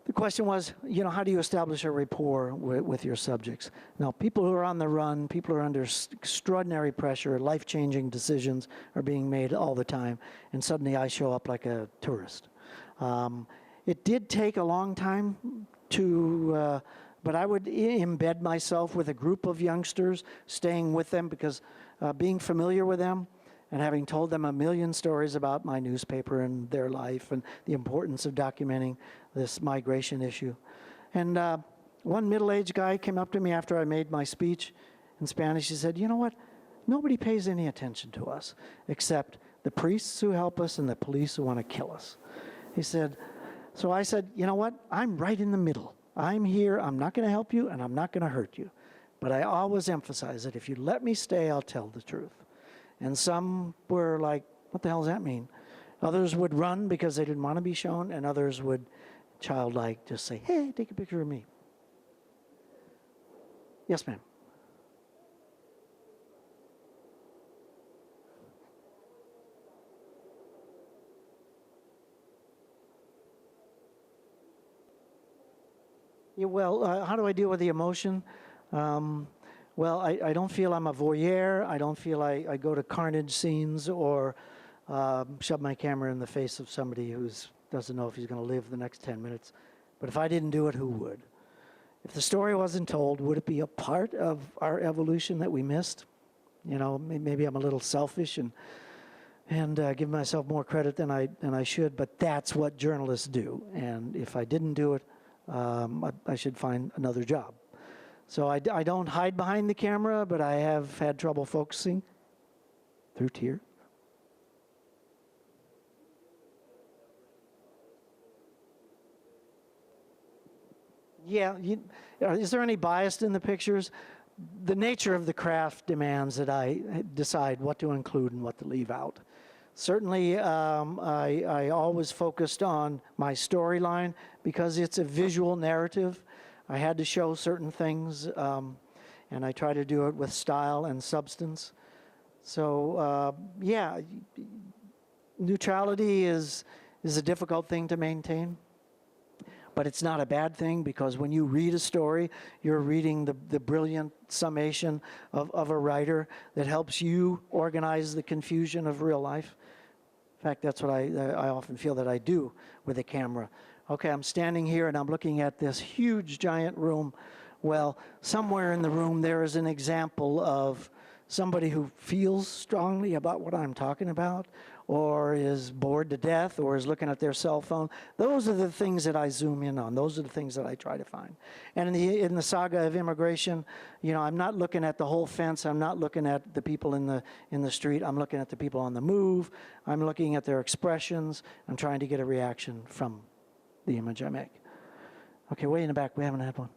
The question was, you know, how do you establish a rapport with your subjects? Now, people who are on the run, people who are under extraordinary pressure, life-changing decisions are being made all the time, and suddenly I show up like a tourist. It did take a long time to, but I would embed myself with a group of youngsters, staying with them because being familiar with them, and having told them a million stories about my newspaper and their life and the importance of documenting this migration issue. And one middle-aged guy came up to me after I made my speech in Spanish. He said, you know what? Nobody pays any attention to us except the priests who help us and the police who want to kill us. He said, so I said, you know what? I'm right in the middle. I'm here. I'm not going to help you, and I'm not going to hurt you. But I always emphasize that if you let me stay, I'll tell the truth. And some were like, what the hell does that mean? Others would run because they didn't want to be shown, and others would, childlike, just say, hey, take a picture of me. Yes, ma'am. Yeah, well, how do I deal with the emotion? Well, I don't feel I'm a voyeur. I don't feel I go to carnage scenes or shove my camera in the face of somebody who doesn't know if he's going to live the next 10 minutes. But if I didn't do it, who would? If the story wasn't told, would it be a part of our evolution that we missed? You know, maybe I'm a little selfish and give myself more credit than I should, but that's what journalists do. And if I didn't do it, I should find another job. So I don't hide behind the camera, but I have had trouble focusing through tears. Yeah, is there any bias in the pictures? The nature of the craft demands that I decide what to include and what to leave out. Certainly, I always focused on my storyline because it's a visual narrative. I had to show certain things, and I try to do it with style and substance. So, yeah, neutrality is a difficult thing to maintain. But it's not a bad thing, because when you read a story, you're reading the brilliant summation of a writer that helps you organize the confusion of real life. In fact, that's what I often feel that I do with a camera. Okay, I'm standing here and I'm looking at this huge, giant room. Well, somewhere in the room there is an example of somebody who feels strongly about what I'm talking about, or is bored to death, or is looking at their cell phone. Those are the things that I zoom in on. Those are the things that I try to find. And in the saga of immigration, you know, I'm not looking at the whole fence. I'm not looking at the people in the street. I'm looking at the people on the move. I'm looking at their expressions. I'm trying to get a reaction from the image I make. Okay, way in the back, we haven't had one.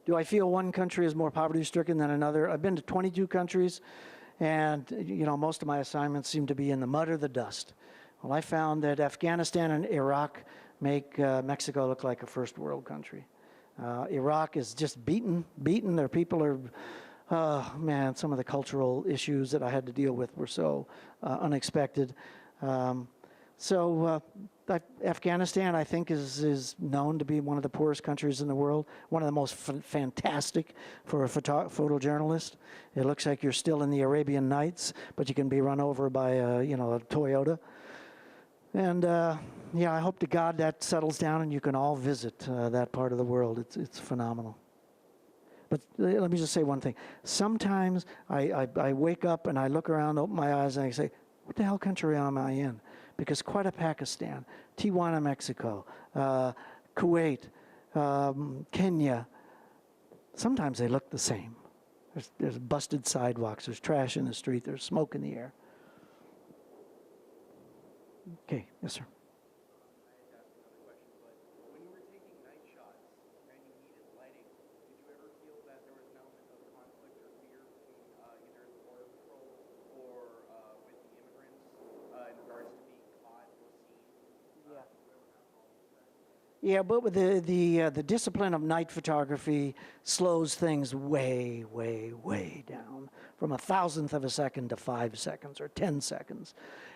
Do I feel one country is more poverty-stricken than another? I've been to 22 countries, and you know, most of my assignments seem to be in the mud or the dust. Well, I found that Afghanistan and Iraq make Mexico look like a first world country. Iraq is just beaten. Their people are, oh man, some of the cultural issues that I had to deal with were so unexpected. Afghanistan, I think, is known to be one of the poorest countries in the world, one of the most fantastic for a photojournalist. It looks like you're still in the Arabian Nights, but you can be run over by a Toyota. And yeah, I hope to God that settles down and you can all visit that part of the world. It's phenomenal. But let me just say one thing. Sometimes I wake up and I look around, open my eyes, and I say, what the hell country am I in? Because Quetta, Pakistan, Tijuana, Mexico, Kuwait, Kenya, sometimes they look the same. There's busted sidewalks, there's trash in the street, there's smoke in the air. Okay, yes, sir. Yeah, but with the discipline of night photography slows things way, way, way down, from 1,000th of a second to 5 seconds or 10 seconds.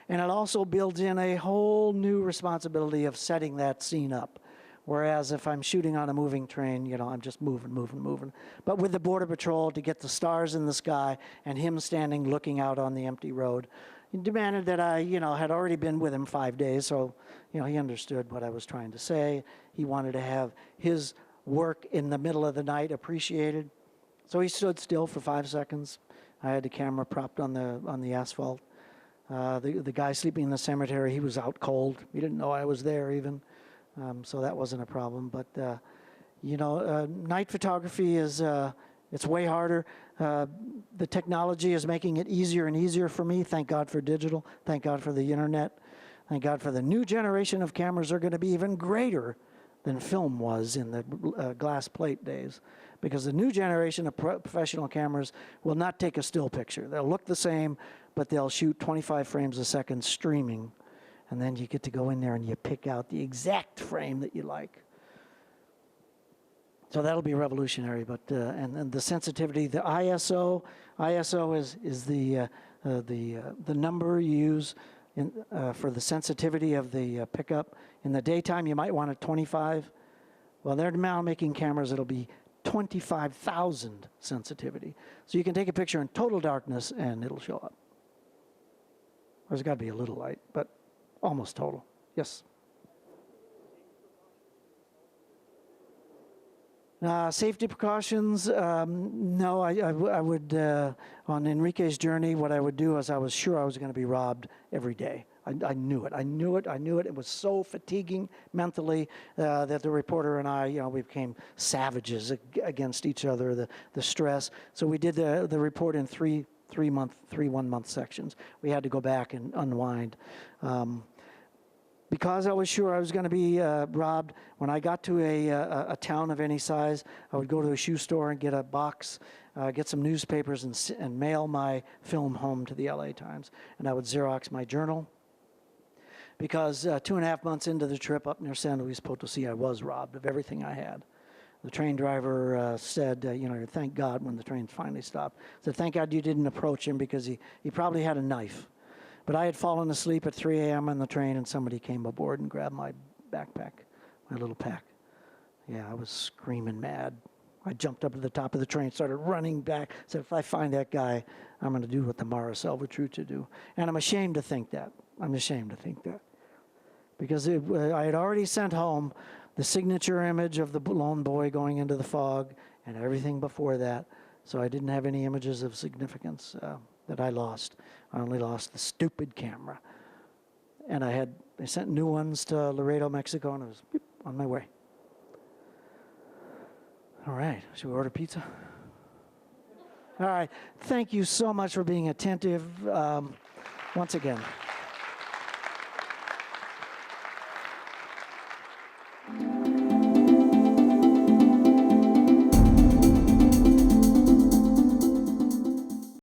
And it also builds in a whole new responsibility of setting that scene up. Whereas if I'm shooting on a moving train, you know, I'm just moving. But with the Border Patrol, to get the stars in the sky and him standing looking out on the empty road, he demanded that I, had already been with him 5 days, so, he understood what I was trying to say. He wanted to have his work in the middle of the night appreciated. So he stood still for 5 seconds. I had the camera propped on the asphalt. The guy sleeping in the cemetery, he was out cold. He didn't know I was there even, so that wasn't a problem. But, night photography is, it's way harder. The technology is making it easier and easier for me. Thank God for digital. Thank God for the internet. Thank God for the new generation of cameras are going to be even greater than film was in the glass plate days. Because the new generation of professional cameras will not take a still picture. They'll look the same, but they'll shoot 25 frames a second streaming. And then you get to go in there and you pick out the exact frame that you like. So that'll be revolutionary, but and the sensitivity, the ISO is the number you use for the sensitivity of the pickup. In the daytime, you might want a 25. Well, they're now making cameras that'll be 25,000 sensitivity, so you can take a picture in total darkness and it'll show up. There's got to be a little light, but almost total. Yes. Safety precautions, no, I would, on Enrique's journey, what I would do is I was sure I was going to be robbed every day. I knew it. It was so fatiguing mentally that the reporter and I, we became savages against each other, the stress. So we did the report in three three one-month sections. We had to go back and unwind. Because I was sure I was going to be robbed, when I got to a town of any size, I would go to a shoe store and get a box, get some newspapers, and mail my film home to the LA Times. And I would Xerox my journal. Because 2.5 months into the trip up near San Luis Potosi, I was robbed of everything I had. The train driver said, thank God when the train finally stopped. Said, thank God you didn't approach him because he probably had a knife. But I had fallen asleep at 3 a.m. on the train, and somebody came aboard and grabbed my backpack, my little pack. Yeah, I was screaming mad. I jumped up to the top of the train, started running back, said, if I find that guy, I'm going to do what the Mara Salvatrucha do. And I'm ashamed to think that. I'm ashamed to think that. Because I had already sent home the signature image of the lone boy going into the fog and everything before that. So I didn't have any images of significance that I lost. I only lost the stupid camera. And I sent new ones to Laredo, Mexico, and I was on my way. All right, should we order pizza? All right, thank you so much for being attentive once again.